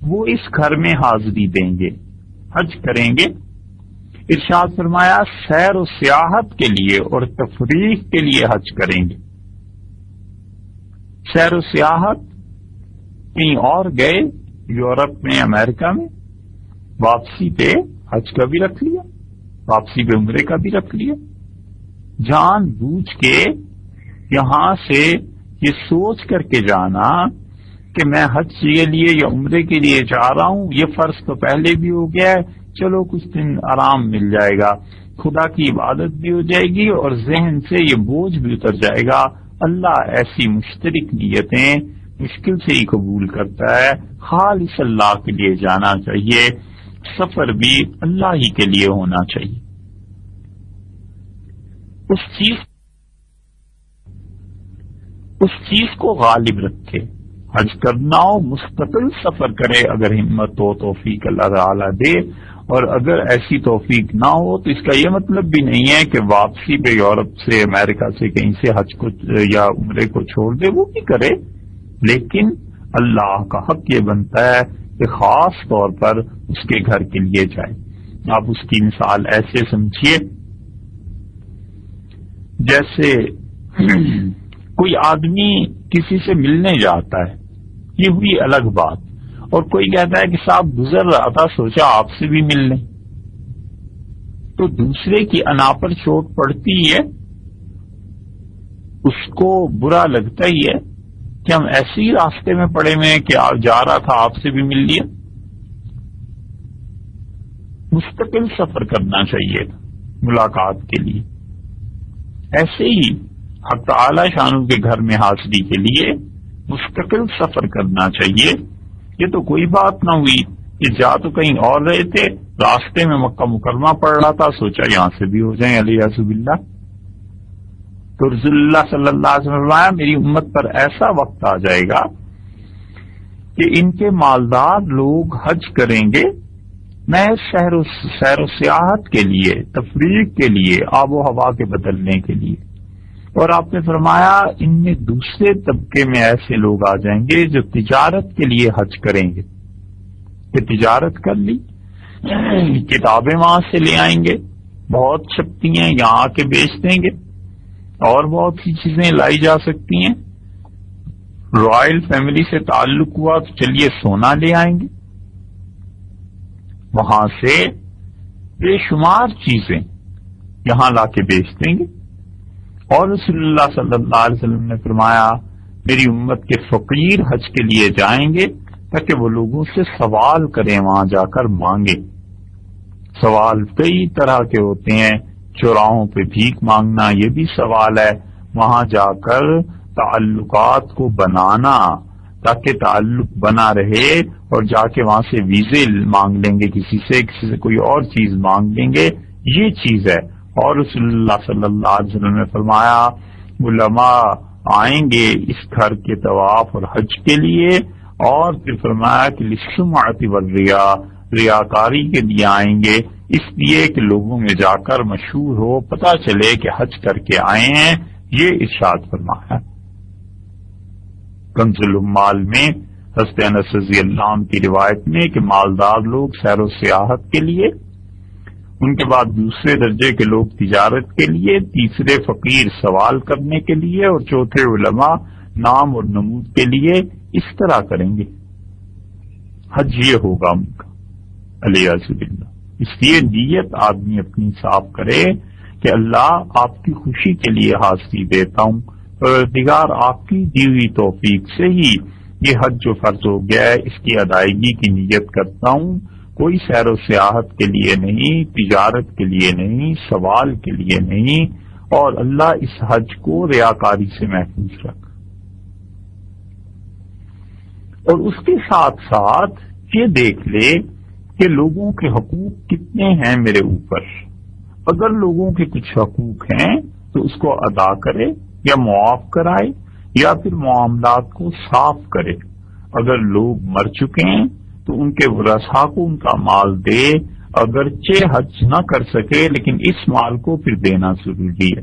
وہ اس گھر میں حاضری دیں گے، حج کریں گے، ارشاد فرمایا سیر و سیاحت کے لیے اور تفریح کے لیے حج کریں گے۔ سیر و سیاحت کہیں اور گئے، یورپ میں، امریکہ میں، واپسی پہ حج کا بھی رکھ لیا، واپسی پہ عمرے کا بھی رکھ لیا۔ جان بوجھ کے یہاں سے یہ سوچ کر کے جانا کہ میں حج کے لیے یا عمرے کے لیے جا رہا ہوں، یہ فرض تو پہلے بھی ہو گیا ہے، چلو کچھ دن آرام مل جائے گا، خدا کی عبادت بھی ہو جائے گی اور ذہن سے یہ بوجھ بھی اتر جائے گا۔ اللہ ایسی مشترک نیتیں مشکل سے ہی قبول کرتا ہے۔ خالص اللہ کے لیے جانا چاہیے، سفر بھی اللہ ہی کے لیے ہونا چاہیے۔ اس چیز کو غالب رکھے، حج کرنا ہو مستقل سفر کرے اگر ہمت ہو، توفیق اللہ تعالی دے، اور اگر ایسی توفیق نہ ہو تو اس کا یہ مطلب بھی نہیں ہے کہ واپسی پہ یورپ سے، امریکہ سے کہیں سے حج کو یا عمرے کو چھوڑ دے، وہ بھی کرے، لیکن اللہ کا حق یہ بنتا ہے کہ خاص طور پر اس کے گھر کے لیے جائے۔ آپ اس کی مثال ایسے سمجھیے جیسے کوئی آدمی کسی سے ملنے جاتا ہے، یہ ہوئی الگ بات، اور کوئی کہتا ہے کہ صاحب گزر رہا تھا سوچا آپ سے بھی مل لیں، تو دوسرے کی انا پر چوٹ پڑتی ہے، اس کو برا لگتا ہی ہے کہ ہم ایسے ہی راستے میں پڑے ہوئے ہیں کہ آپ جا رہا تھا آپ سے بھی مل لیا۔ مستقل سفر کرنا چاہیے تھا ملاقات کے لیے، ایسے ہی حق تعالی شانوں کے گھر میں حاضری کے لیے مستقل سفر کرنا چاہیے۔ یہ تو کوئی بات نہ ہوئی کہ جا تو کہیں اور رہے تھے، راستے میں مکہ مکرمہ پڑ رہا تھا، سوچا یہاں سے بھی ہو جائیں، علیہ باللہ۔ تو رسول اللہ صلی اللہ علیہ وسلم فرمایا میری امت پر ایسا وقت آ جائے گا کہ ان کے مالدار لوگ حج کریں گے، میں سیر و سیاحت کے لیے، تفریح کے لیے، آب و ہوا کے بدلنے کے لیے، اور آپ نے فرمایا ان میں دوسرے طبقے میں ایسے لوگ آ جائیں گے جو تجارت کے لیے حج کریں گے، کہ تجارت کر لی، کتابیں وہاں سے لے آئیں گے، بہت چھپتی ہیں یہاں آ کے بیچ دیں گے، اور بہت سی چیزیں لائی جا سکتی ہیں، رائل فیملی سے تعلق ہوا تو چلیے سونا لے آئیں گے، وہاں سے بے شمار چیزیں یہاں لا کے بیچ دیں گے۔ اور رسول اللہ صلی اللہ علیہ وسلم نے فرمایا میری امت کے فقیر حج کے لیے جائیں گے تاکہ وہ لوگوں سے سوال کریں، وہاں جا کر مانگے۔ سوال کئی طرح کے ہوتے ہیں، چوراہوں پہ بھیک مانگنا یہ بھی سوال ہے، وہاں جا کر تعلقات کو بنانا تاکہ تعلق بنا رہے، اور جا کے وہاں سے ویزے مانگ لیں گے، کسی سے کوئی اور چیز مانگ لیں گے، یہ چیز ہے۔ اور رسول اللہ صلی اللہ علیہ وسلم نے فرمایا علماء آئیں گے اس گھر کے طواف اور حج کے لیے، اور پھر فرمایا کہ للسمعۃ والریا، ریاکاری کے لیے آئیں گے، اس لیے کہ لوگوں میں جا کر مشہور ہو، پتہ چلے کہ حج کر کے آئے ہیں، یہ ارشاد فرمایا۔ کنز العمال میں حضرت انس رضی اللہ عنہ کی روایت میں کہ مالدار لوگ سیر و سیاحت کے لیے، ان کے بعد دوسرے درجے کے لوگ تجارت کے لیے، تیسرے فقیر سوال کرنے کے لیے، اور چوتھے علماء نام اور نمود کے لیے، اس طرح کریں گے۔ حج یہ ہوگا ان کا، علیہ باللہ۔ اس لیے نیت آدمی اپنی صاف کرے کہ اللہ آپ کی خوشی کے لیے حاضری دیتا ہوں، پروردگار آپ کی دی ہوئی توفیق سے ہی یہ حج جو فرض ہو گیا ہے اس کی ادائیگی کی نیت کرتا ہوں، کوئی سیر و سیاحت کے لیے نہیں، تجارت کے لیے نہیں، سوال کے لیے نہیں، اور اللہ اس حج کو ریاکاری سے محفوظ رکھ۔ اور اس کے ساتھ ساتھ یہ دیکھ لے کہ لوگوں کے حقوق کتنے ہیں میرے اوپر. اگر لوگوں کے کچھ حقوق ہیں تو اس کو ادا کرے یا معاف کرائے یا پھر معاملات کو صاف کرے. اگر لوگ مر چکے ہیں تو ان کے ورثاء کو ان کا مال دے، اگرچہ حج نہ کر سکے لیکن اس مال کو پھر دینا ضروری ہے.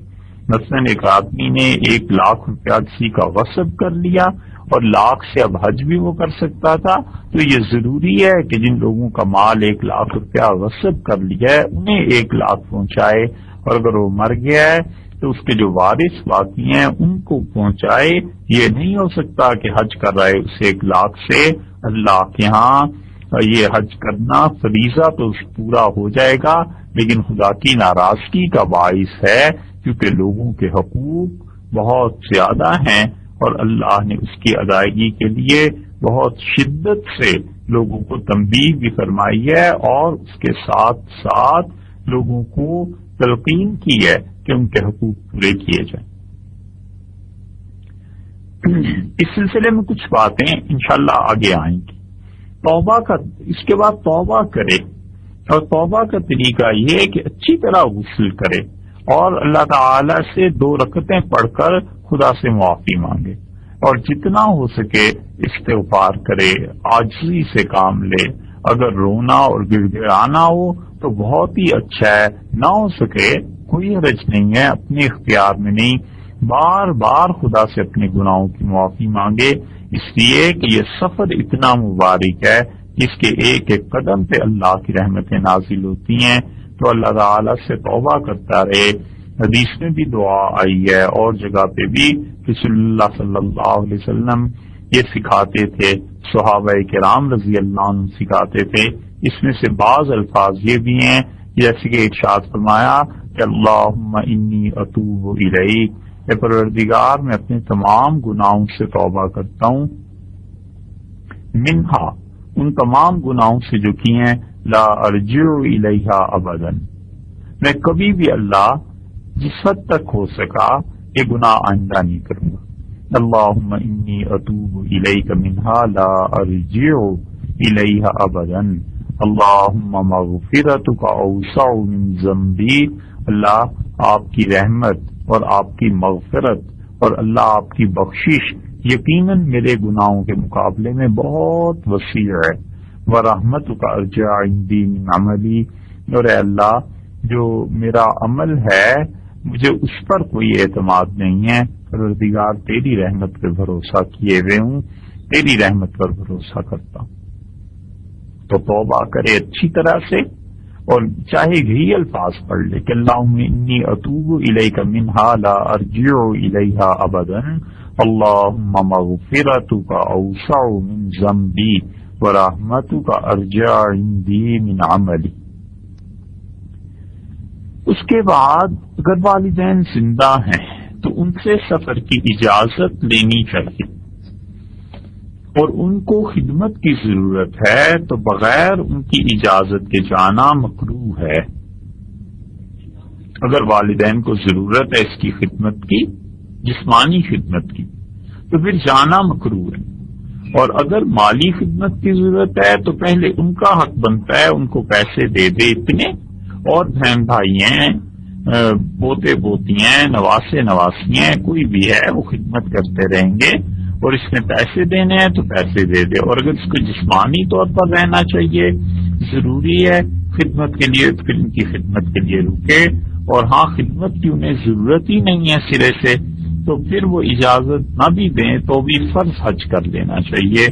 مثلا ایک آدمی نے 1,00,000 روپیہ کسی کا غصب کر لیا اور 1,00,000 سے اب حج بھی وہ کر سکتا تھا، تو یہ ضروری ہے کہ جن لوگوں کا مال 1,00,000 روپیہ غصب کر لیا ہے انہیں 1,00,000 پہنچائے، اور اگر وہ مر گیا ہے تو اس کے جو وارث باقی ہیں ان کو پہنچائے. یہ نہیں ہو سکتا کہ حج کر رہا ہے اس 1,00,000 سے اللہ کے ہاں یہ حج کرنا فریضہ تو پورا ہو جائے گا لیکن خدا کی ناراضگی کا باعث ہے، کیونکہ لوگوں کے حقوق بہت زیادہ ہیں اور اللہ نے اس کی ادائیگی کے لیے بہت شدت سے لوگوں کو تنبیہ بھی فرمائی ہے اور اس کے ساتھ ساتھ لوگوں کو تلقین کی ہے کہ ان کے حقوق پورے کیے جائیں. اس سلسلے میں کچھ باتیں انشاءاللہ آگے آئیں گی. توبہ کا اس کے بعد توبہ کرے، اور توبہ کا طریقہ یہ ہے کہ اچھی طرح غسل کرے اور اللہ تعالی سے 2 رکعتیں پڑھ کر خدا سے معافی مانگے، اور جتنا ہو سکے استغفار کرے، عاجزی سے کام لے. اگر رونا اور گڑ گڑانا ہو تو بہت ہی اچھا ہے، نہ ہو سکے کوئی حرج نہیں ہے، اپنے اختیار میں نہیں، بار بار خدا سے اپنے گناہوں کی معافی مانگے، اس لیے کہ یہ سفر اتنا مبارک ہے جس کے ایک ایک قدم پہ اللہ کی رحمتیں نازل ہوتی ہیں. تو اللہ تعالی سے توبہ کرتا رہے. حدیث میں بھی دعا آئی ہے اور جگہ پہ بھی رسول اللہ صلی اللہ علیہ وسلم یہ سکھاتے تھے، صحابہ کرام رضی اللہ عنہ سکھاتے تھے. اس میں سے بعض الفاظ یہ بھی ہیں جیسے کہ ارشاد فرمایا کہ اللہم انی اتوب الیک، اے پروردگار میں اپنے تمام گناہوں سے توبہ کرتا ہوں، منہا ان تمام گناہوں سے جو کی ہیں، لا ارجع الیہا ابدا، میں کبھی بھی اللہ جس حد تک ہو سکا یہ گناہ آئندہ نہیں کروں گا. اللہم انی اتوب الیک منہا لا ارجع الیہا ابدا، اللہم مغفرتک اوسع من ذنبی، اللہ آپ کی رحمت اور آپ کی مغفرت اور اللہ آپ کی بخشش یقیناً میرے گناہوں کے مقابلے میں بہت وسیع ہے. وَرَحْمَتُكَ أَرْجَعُ عِنْدِي مِنْ عَمَلِي، اور اے اللہ جو میرا عمل ہے مجھے اس پر کوئی اعتماد نہیں ہے، پروردگار تیری رحمت پہ بھروسہ کیے ہوئے ہوں، تیری رحمت پر بھروسہ کرتا ہوں. تو توبہ کرے اچھی طرح سے اور چاہے یہی الفاظ پڑھ لے کہ اللہم انی اتوب الیک منہا لا ارجع الیہا ابدا، اللہم مغفرتک اوسع من ذنبی ورحمتک ارجع عندی من عملی. اس کے بعد اگر والدین زندہ ہیں تو ان سے سفر کی اجازت لینی چاہیے، اور ان کو خدمت کی ضرورت ہے تو بغیر ان کی اجازت کے جانا مکروہ ہے. اگر والدین کو ضرورت ہے اس کی خدمت کی، جسمانی خدمت کی، تو پھر جانا مکروہ ہے. اور اگر مالی خدمت کی ضرورت ہے تو پہلے ان کا حق بنتا ہے ان کو پیسے دے دے اتنے، اور بہن بھائی ہیں، پوتے پوتی ہیں، نواسے نواسی ہیں، کوئی بھی ہے وہ خدمت کرتے رہیں گے، اور اس میں پیسے دینے ہیں تو پیسے دے دے. اور اگر اس کو جسمانی طور پر رہنا چاہیے، ضروری ہے خدمت کے لیے، تو پھر ان کی خدمت کے لیے رکے. اور ہاں خدمت کی انہیں ضرورت ہی نہیں ہے سرے سے، تو پھر وہ اجازت نہ بھی دیں تو بھی فرض حج کر لینا چاہیے،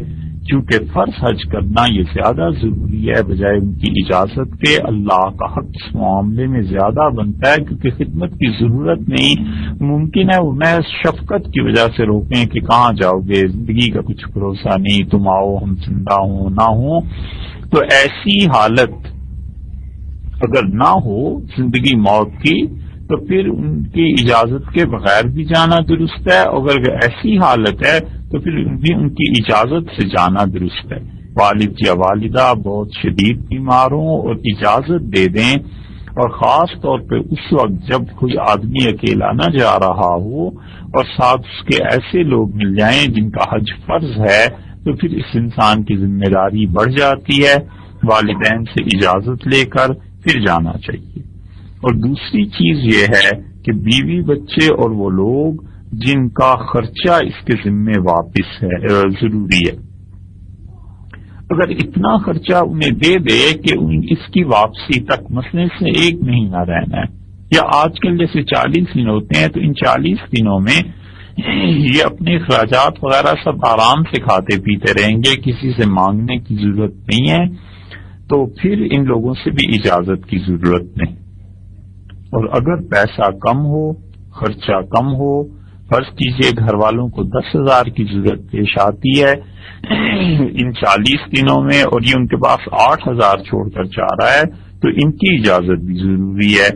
کیونکہ فرض حج کرنا یہ زیادہ ضروری ہے بجائے ان کی اجازت کے. اللہ کا حق اس معاملے میں زیادہ بنتا ہے کیونکہ خدمت کی ضرورت نہیں. ممکن ہے انہیں شفقت کی وجہ سے روکیں کہ کہاں جاؤ گے، زندگی کا کچھ بھروسہ نہیں، تم آؤ ہم زندہ ہوں نہ ہوں. تو ایسی حالت اگر نہ ہو زندگی موت کی تو پھر ان کی اجازت کے بغیر بھی جانا درست ہے، اگر ایسی حالت ہے تو پھر بھی ان کی اجازت سے جانا درست ہے. والد یا والدہ بہت شدید بیمار ہوں اور اجازت دے دیں، اور خاص طور پہ اس وقت جب کوئی آدمی اکیلا نہ جا رہا ہو اور ساتھ اس کے ایسے لوگ مل جائیں جن کا حج فرض ہے، تو پھر اس انسان کی ذمہ داری بڑھ جاتی ہے. والدین سے اجازت لے کر پھر جانا چاہیے۔ اور دوسری چیز یہ ہے کہ بیوی بچے اور وہ لوگ جن کا خرچہ اس کے ذمے واپس ہے ضروری ہے، اگر اتنا خرچہ انہیں دے دے کہ اس کی واپسی تک مثلا سے 1 مہینہ رہنا ہے، یا آج کل جیسے 40 دن ہوتے ہیں، تو ان 40 دنوں میں یہ اپنے اخراجات وغیرہ سب آرام سے کھاتے پیتے رہیں گے، کسی سے مانگنے کی ضرورت نہیں ہے، تو پھر ان لوگوں سے بھی اجازت کی ضرورت نہیں۔ اور اگر پیسہ کم ہو، خرچہ کم ہو، فرض کیجئے گھر والوں کو 10,000 کی ضرورت پیش آتی ہے ان 40 دنوں میں، اور یہ ان کے پاس 8,000 چھوڑ کر جا رہا ہے، تو ان کی اجازت بھی ضروری ہے۔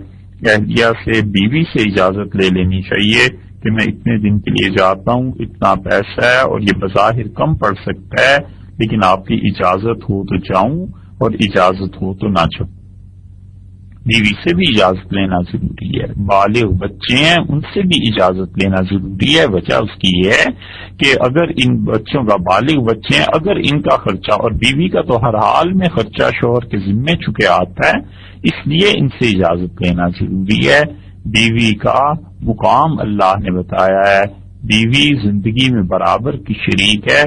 اہلیہ سے، بیوی سے اجازت لے لینی چاہیے کہ میں اتنے دن کے لیے جاتا ہوں، اتنا پیسہ ہے اور یہ بظاہر کم پڑ سکتا ہے، لیکن آپ کی اجازت ہو تو جاؤں اور اجازت ہو تو نہ جاؤں۔ بیوی سے بھی اجازت لینا ضروری ہے۔ بالغ بچے ہیں، ان سے بھی اجازت لینا ضروری ہے۔ وجہ اس کی یہ ہے کہ اگر ان بچوں کا، بالغ بچے ہیں، اگر ان کا خرچہ، اور بیوی کا تو ہر حال میں خرچہ شوہر کے ذمے چکے آتا ہے، اس لیے ان سے اجازت لینا ضروری ہے۔ بیوی کا مقام اللہ نے بتایا ہے، بیوی زندگی میں برابر کی شریک ہے۔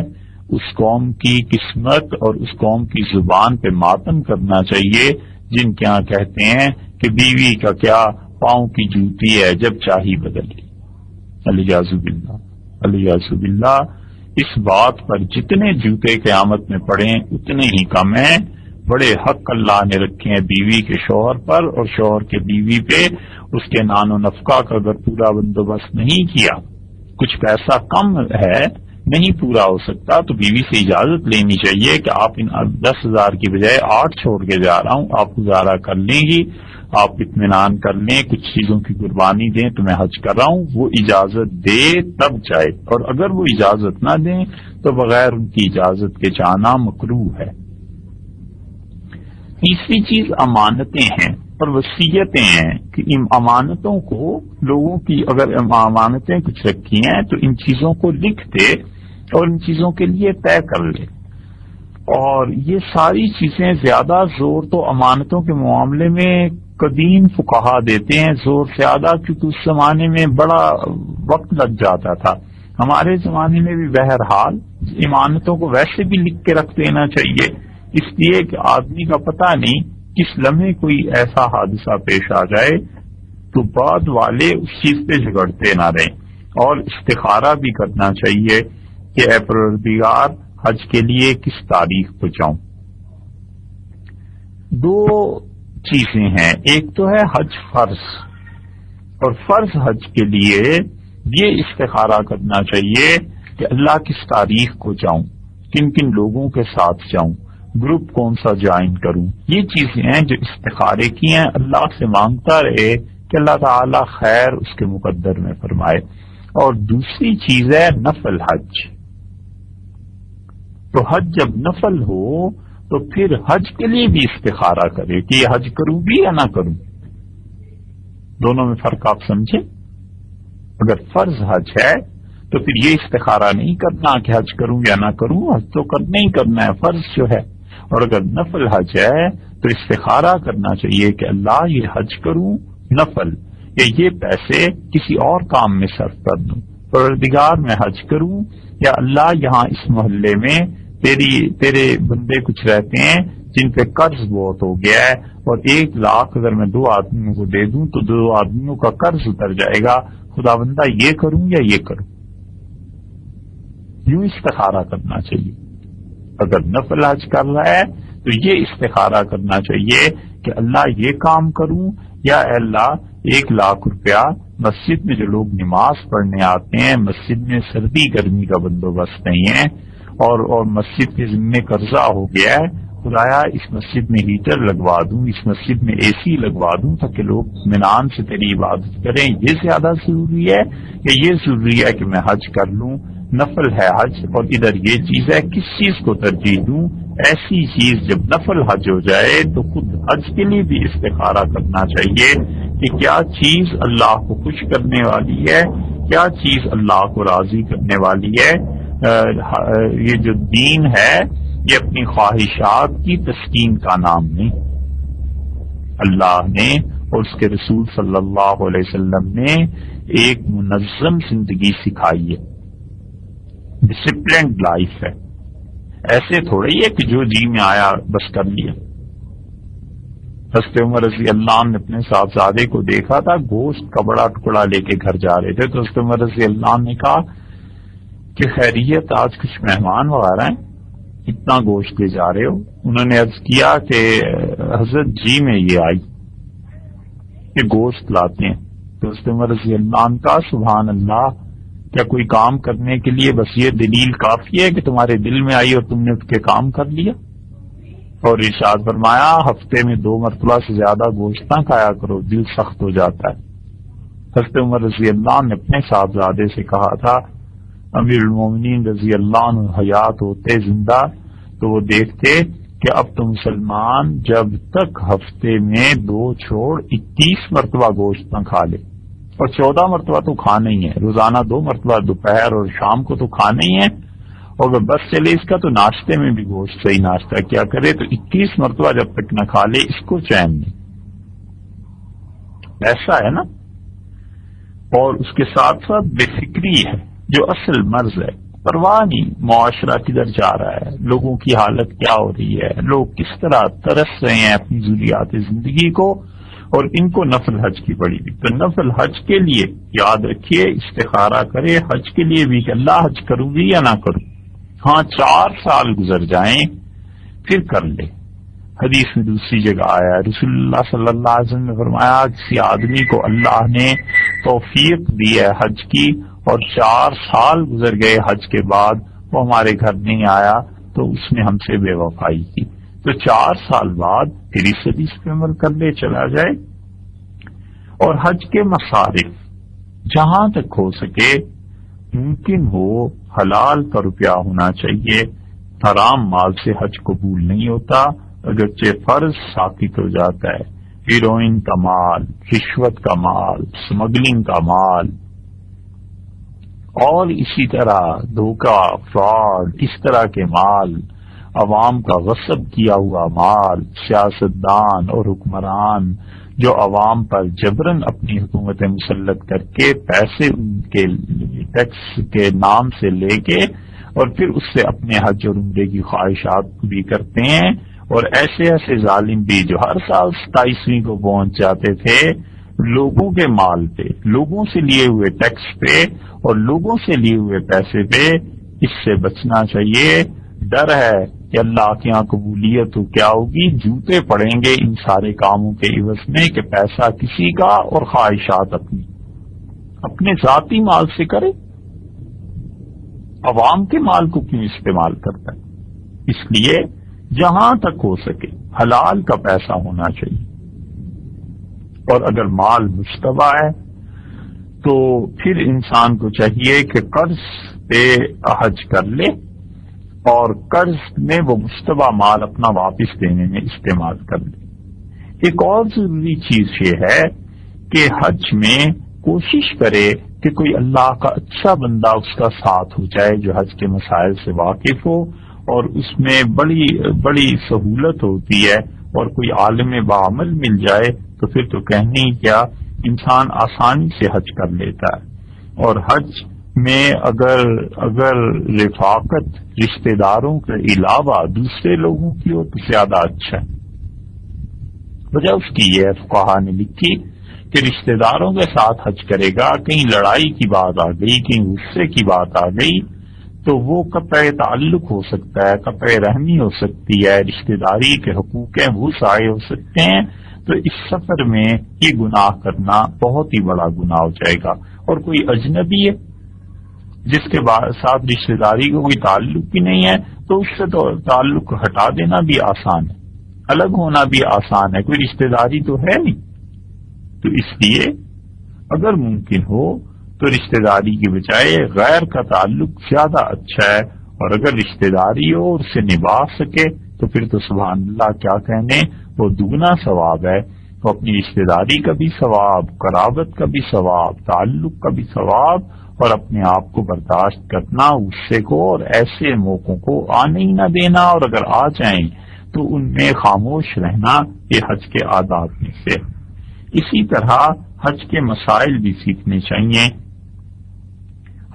اس قوم کی قسمت اور اس قوم کی زبان پہ ماتم کرنا چاہیے جن کے ہاں کہتے ہیں کہ بیوی کا کیا، پاؤں کی جوتی ہے جب چاہی بدل لی۔ الیاذ باللہ، الیاذ باللہ۔ اس بات پر جتنے جوتے قیامت میں پڑیں اتنے ہی کم ہیں۔ بڑے حق اللہ نے رکھے ہیں بیوی کے شوہر پر، اور شوہر کے بیوی پہ اس کے نان و نفقہ کا اگر پورا بندوبست نہیں کیا، کچھ پیسہ کم ہے، نہیں پورا ہو سکتا، تو بیوی سے اجازت لینی چاہیے کہ آپ ان 10,000 کی بجائے 8 چھوڑ کے جا رہا ہوں، آپ گزارا کر لیں گی، آپ اطمینان کر لیں، کچھ چیزوں کی قربانی دیں تو میں حج کر رہا ہوں۔ وہ اجازت دے تب جائے، اور اگر وہ اجازت نہ دیں تو بغیر ان کی اجازت کے جانا مکروہ ہے۔ تیسری چیز امانتیں ہیں اور وصیتیں ہیں کہ ان امانتوں کو لوگوں کی، اگر امانتیں کچھ رکھی ہیں تو ان چیزوں کو لکھ دے اور ان چیزوں کے لیے طے کر لے۔ اور یہ ساری چیزیں زیادہ زور تو امانتوں کے معاملے میں قدیم فقہا دیتے ہیں، زور زیادہ، کیونکہ اس زمانے میں بڑا وقت لگ جاتا تھا۔ ہمارے زمانے میں بھی بہرحال امانتوں کو ویسے بھی لکھ کے رکھ دینا چاہیے، اس لیے کہ آدمی کا پتہ نہیں کس لمحے کوئی ایسا حادثہ پیش آ جائے تو بعد والے اس چیز پہ جھگڑتے نہ رہیں۔ اور استخارہ بھی کرنا چاہیے کہ اے پروردگار حج کے لیے کس تاریخ کو جاؤں۔ 2 چیزیں ہیں، ایک تو ہے حج فرض، اور فرض حج کے لیے یہ استخارہ کرنا چاہیے کہ اللہ کس تاریخ کو جاؤں، کن کن لوگوں کے ساتھ جاؤں، گروپ کون سا جوائن کروں۔ یہ چیزیں ہیں جو استخارے کی ہیں، اللہ سے مانگتا رہے کہ اللہ تعالی خیر اس کے مقدر میں فرمائے۔ اور دوسری چیز ہے نفل حج۔ تو حج جب نفل ہو تو پھر حج کے لیے بھی استخارہ کرے کہ یہ حج کروں بھی یا نہ کروں۔ دونوں میں فرق آپ سمجھیں۔ اگر فرض حج ہے تو پھر یہ استخارہ نہیں کرنا کہ حج کروں یا نہ کروں، حج تو کرنا ہی کرنا ہے، فرض جو ہے۔ اور اگر نفل حج ہے تو استخارہ کرنا چاہیے کہ اللہ یہ حج کروں نفل، یا یہ پیسے کسی اور کام میں صرف کر دوں۔ پروردگار میں حج کروں، یا اللہ یہاں اس محلے میں تیرے بندے کچھ رہتے ہیں جن پہ قرض بہت ہو گیا ہے، اور 1 لاکھ اگر میں 2 آدمیوں کو دے دوں تو 2 آدمیوں کا قرض اتر جائے گا، خدا بندہ یہ کروں یا یہ کروں۔ یوں استخارہ کرنا چاہیے۔ اگر نفل حج کر رہا ہے تو یہ استخارہ کرنا چاہیے کہ اللہ یہ کام کروں، یا اے اللہ 1 لاکھ روپیہ مسجد میں جو لوگ نماز پڑھنے آتے ہیں، مسجد میں سردی گرمی کا بندوبست نہیں ہے، اور مسجد کے ذمے قرضہ ہو گیا ہے، خدایا اس مسجد میں ہیٹر لگوا دوں، اس مسجد میں AC لگوا دوں تاکہ لوگ اطمینان سے تیری عبادت کریں۔ یہ زیادہ ضروری ہے کہ یہ ضروری ہے کہ میں حج کر لوں، نفل ہے حج، اور ادھر یہ چیز ہے کس چیز کو ترجیح دوں۔ ایسی چیز جب نفل حج ہو جائے تو خود حج کے لیے بھی استخارہ کرنا چاہیے کہ کیا چیز اللہ کو خوش کرنے والی ہے، کیا چیز اللہ کو راضی کرنے والی ہے۔ یہ جو دین ہے یہ اپنی خواہشات کی تسکین کا نام نہیں۔ اللہ نے اور اس کے رسول صلی اللہ علیہ وسلم نے ایک منظم زندگی سکھائی ہے، ڈسپلنڈ لائف ہے۔ ایسے تھوڑی ہے کہ جو جی میں آیا بس کر لیا۔ حضرت عمر رضی اللہ عنہ نے اپنے صاحبزادے کو دیکھا تھا گوشت کا بڑا ٹکڑا لے کے گھر جا رہے تھے، تو حضرت عمر رضی اللہ عنہ نے کہا کہ خیریت آج کچھ مہمان وغیرہ ہیں، اتنا گوشت لے جا رہے ہو؟ انہوں نے عرض کیا کہ حضرت جی میں یہ آئی کہ گوشت لاتے ہیں۔ تو حضرت عمر رضی اللہ عنہ کا سبحان اللہ، کیا کوئی کام کرنے کے لیے بس یہ دلیل کافی ہے کہ تمہارے دل میں آئی اور تم نے اٹھ کے کام کر لیا؟ اور ارشاد فرمایا ہفتے میں 2 مرتبہ سے زیادہ گوشت نہ کھایا کرو، دل سخت ہو جاتا ہے۔ حضرت عمر رضی اللہ عنہ نے اپنے صاحبزادے سے کہا تھا، امیر المومنین رضی اللہ عنہ حیات ہوتے زندہ تو وہ دیکھتے کہ اب تو مسلمان جب تک ہفتے میں 2 چھوڑ 21 مرتبہ گوشت نہ کھا لے، اور 14 مرتبہ تو کھانا ہی ہے، روزانہ 2 مرتبہ دوپہر اور شام کو تو کھانا ہی ہے، اور وہ بس چلے اس کا تو ناشتے میں بھی گوشت صحیح ناشتہ کیا کرے، تو 21 مرتبہ جب تک نہ کھا لے اس کو چین نہیں۔ ایسا ہے نا۔ اور اس کے ساتھ ساتھ بے فکری ہے جو اصل مرض ہے، پرواہ نہیں معاشرہ کدھر جا رہا ہے، لوگوں کی حالت کیا ہو رہی ہے، لوگ کس طرح ترس رہے ہیں اپنی ضروریات زندگی کو، اور ان کو نفل حج کی پڑی ہوئی۔ تو نفل حج کے لیے یاد رکھیے استخارہ کرے حج کے لیے بھی کہ اللہ حج کروں گی یا نہ کروں۔ ہاں 4 سال گزر جائیں پھر کر لے۔ حدیث میں دوسری جگہ آیا ہے، رسول اللہ صلی اللہ علیہ وسلم نے فرمایا کسی آدمی کو اللہ نے توفیق دی ہے حج کی اور 4 سال گزر گئے حج کے بعد وہ ہمارے گھر نہیں آیا تو اس نے ہم سے بے وفائی کی، تو 4 سال بعد پھر اس حدیث پہ عمل کر لے چلا جائے۔ اور حج کے مصارف جہاں تک ہو سکے ممکن ہو حلال کا روپیہ ہونا چاہیے، حرام مال سے حج قبول نہیں ہوتا، اگرچہ فرض ثابت ہو جاتا ہے۔ ہیروئن کا مال، رشوت کا مال، اسمگلنگ کا مال، اور اسی طرح دھوکہ، فراڈ، اس طرح کے مال، عوام کا غصب کیا ہوا مال، سیاستدان اور حکمران جو عوام پر جبراً اپنی حکومت مسلط کر کے پیسے ان کے ٹیکس کے نام سے لے کے اور پھر اس سے اپنے حج اور عمرے کی خواہشات بھی کرتے ہیں، اور ایسے ایسے ظالم بھی جو ہر سال 27ویں کو پہنچ جاتے تھے لوگوں کے مال پہ، لوگوں سے لیے ہوئے ٹیکس پہ اور لوگوں سے لیے ہوئے پیسے پہ۔ اس سے بچنا چاہیے۔ ڈر ہے کہ اللہ کے یہاں قبولیت تو کیا ہوگی، جوتے پڑیں گے ان سارے کاموں کے عوض میں کہ پیسہ کسی کا اور خواہشات اپنے ذاتی مال سے کرے، عوام کے مال کو کیوں استعمال کرتا ہے؟ اس لیے جہاں تک ہو سکے حلال کا پیسہ ہونا چاہیے، اور اگر مال مشتبہ ہے تو پھر انسان کو چاہیے کہ قرض پہ حج کر لے اور قرض میں وہ مشتبہ مال اپنا واپس دینے میں استعمال کر لے۔ ایک اور ضروری چیز یہ ہے کہ حج میں کوشش کرے کہ کوئی اللہ کا اچھا بندہ اس کا ساتھ ہو جائے جو حج کے مسائل سے واقف ہو، اور اس میں بڑی سہولت ہوتی ہے، اور کوئی عالم بعمل مل جائے تو پھر تو کہنے ہی کیا، انسان آسانی سے حج کر لیتا ہے۔ اور حج میں اگر رفاقت رشتہ داروں کے علاوہ دوسرے لوگوں کی ہو تو زیادہ اچھا ہے۔ وجہ اس کی یہ فقہا نے لکھی کہ رشتہ داروں کے ساتھ حج کرے گا، کہیں لڑائی کی بات آ گئی، کہیں غصے کی بات آ گئی تو وہ قطع تعلق ہو سکتا ہے، قطع رحمی ہو سکتی ہے، رشتہ داری کے حقوق ہیں وہ ضائع ہو سکتے ہیں۔ تو اس سفر میں یہ گناہ کرنا بہت ہی بڑا گناہ ہو جائے گا۔ اور کوئی اجنبی ہے جس کے ساتھ رشتہ داری کو کوئی تعلق ہی نہیں ہے تو اس سے تو تعلق ہٹا دینا بھی آسان ہے، الگ ہونا بھی آسان ہے، کوئی رشتہ داری تو ہے نہیں۔ تو اس لیے اگر ممکن ہو تو رشتہ داری کے بجائے غیر کا تعلق زیادہ اچھا ہے، اور اگر رشتہ داری ہو اور اسے نبھا سکے تو پھر تو سبحان اللہ کیا کہنے، وہ دگنا ثواب ہے۔ تو اپنی رشتے داری کا بھی ثواب، قرابت کا بھی ثواب، تعلق کا بھی ثواب، اور اپنے آپ کو برداشت کرنا غصے کو اور ایسے موقعوں کو آنے ہی نہ دینا، اور اگر آ جائیں تو ان میں خاموش رہنا، یہ حج کے آداب میں سے۔ اسی طرح حج کے مسائل بھی سیکھنے چاہیے۔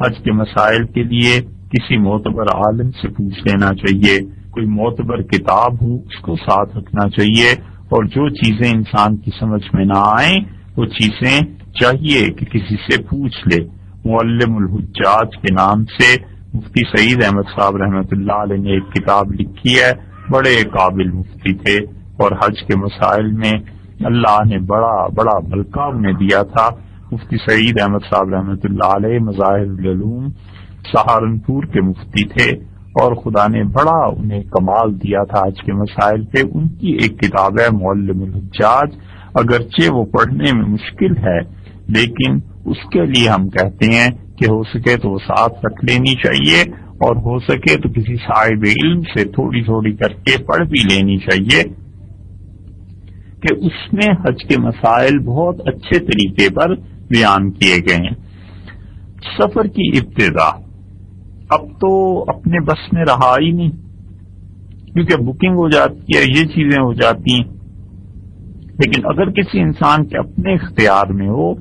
حج کے مسائل کے لیے کسی معتبر عالم سے پوچھ لینا چاہیے، کوئی معتبر کتاب ہو اس کو ساتھ رکھنا چاہیے، اور جو چیزیں انسان کی سمجھ میں نہ آئیں وہ چیزیں چاہیے کہ کسی سے پوچھ لے۔ معلم الحجاج کے نام سے مفتی سعید احمد صاحب رحمۃ اللہ علیہ نے ایک کتاب لکھی ہے، بڑے قابل مفتی تھے، اور حج کے مسائل میں اللہ نے بڑا بڑا ملکہ انہیں دیا تھا۔ مفتی سعید احمد صاحب رحمۃ اللہ علیہ مظاہر العلوم سہارنپور کے مفتی تھے، اور خدا نے بڑا انہیں کمال دیا تھا حج کے مسائل پہ۔ ان کی ایک کتاب ہے معلم الحجاج، اگرچہ وہ پڑھنے میں مشکل ہے لیکن اس کے لیے ہم کہتے ہیں کہ ہو سکے تو وہ ساتھ رکھ لینی چاہیے، اور ہو سکے تو کسی صاحب علم سے تھوڑی تھوڑی کر کے پڑھ بھی لینی چاہیے، کہ اس میں حج کے مسائل بہت اچھے طریقے پر بیان کیے گئے ہیں۔ سفر کی ابتدا اب تو اپنے بس میں رہا ہی نہیں، کیونکہ بکنگ ہو جاتی ہے، یہ چیزیں ہو جاتی ہیں، لیکن اگر کسی انسان کے اپنے اختیار میں ہو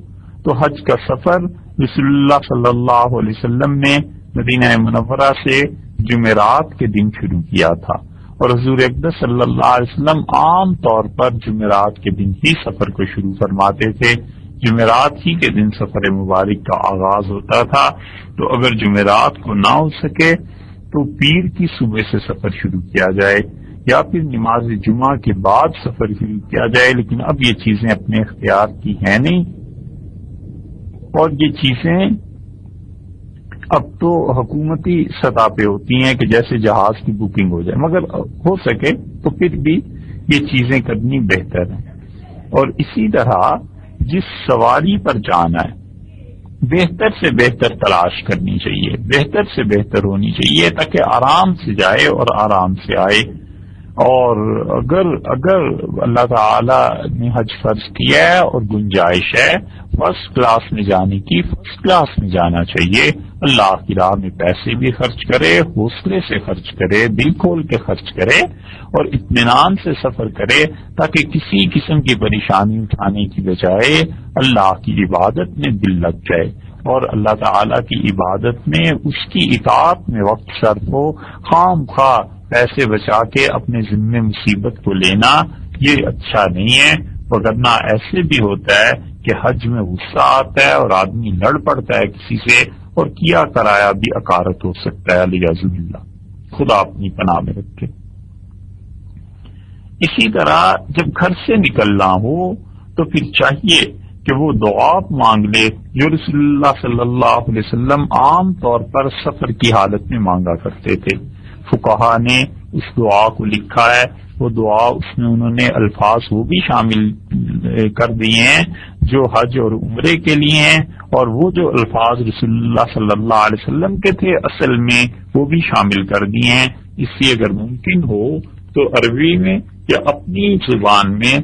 تو حج کا سفر رسول اللہ صلی اللہ علیہ وسلم نے مدینہ منورہ سے جمعرات کے دن شروع کیا تھا، اور حضور اقدس صلی اللہ علیہ وسلم عام طور پر جمعرات کے دن ہی سفر کو شروع فرماتے تھے۔ جمعرات ہی کے دن سفر مبارک کا آغاز ہوتا تھا، تو اگر جمعرات کو نہ ہو سکے تو پیر کی صبح سے سفر شروع کیا جائے، یا پھر نماز جمعہ کے بعد سفر شروع کیا جائے، لیکن اب یہ چیزیں اپنے اختیار کی ہیں نہیں، اور یہ چیزیں اب تو حکومتی سطح پہ ہوتی ہیں کہ جیسے جہاز کی بکنگ ہو جائے، مگر ہو سکے تو پھر بھی یہ چیزیں کرنی بہتر ہیں۔ اور اسی طرح جس سواری پر جانا ہے بہتر سے بہتر تلاش کرنی چاہیے، بہتر سے بہتر ہونی چاہیے، تاکہ آرام سے جائے اور آرام سے آئے۔ اور اگر اللہ تعالی نے حج فرض کیا ہے اور گنجائش ہے فرسٹ کلاس میں جانے کی، فرسٹ کلاس میں جانا چاہیے۔ اللہ کی راہ میں پیسے بھی خرچ کرے، حوصلے سے خرچ کرے، دل کھول کے خرچ کرے، اور اطمینان سے سفر کرے، تاکہ کسی قسم کی پریشانی اٹھانے کی بجائے اللہ کی عبادت میں دل لگ جائے، اور اللہ تعالی کی عبادت میں اس کی اطاعت میں وقت صرف ہو۔ خام خواہ پیسے بچا کے اپنے ذمے مصیبت کو لینا یہ اچھا نہیں ہے، وگرنہ ایسے بھی ہوتا ہے کہ حج میں غصہ آتا ہے اور آدمی لڑ پڑتا ہے کسی سے، اور کیا کرایا بھی اکارت ہو سکتا ہے، علیہ باللہ، خدا اپنی پناہ میں رکھے۔ اسی طرح جب گھر سے نکلنا ہو تو پھر چاہیے کہ وہ دعا مانگ لے جو رسول اللہ صلی اللہ علیہ وسلم عام طور پر سفر کی حالت میں مانگا کرتے تھے۔ فقہا نے اس دعا کو لکھا ہے، وہ دعا اس میں انہوں نے الفاظ وہ بھی شامل کر دیے ہیں جو حج اور عمرے کے لیے ہیں، اور وہ جو الفاظ رسول اللہ صلی اللہ علیہ وسلم کے تھے اصل میں وہ بھی شامل کر دیے ہیں۔ اس لیے اگر ممکن ہو تو عربی میں یا اپنی زبان میں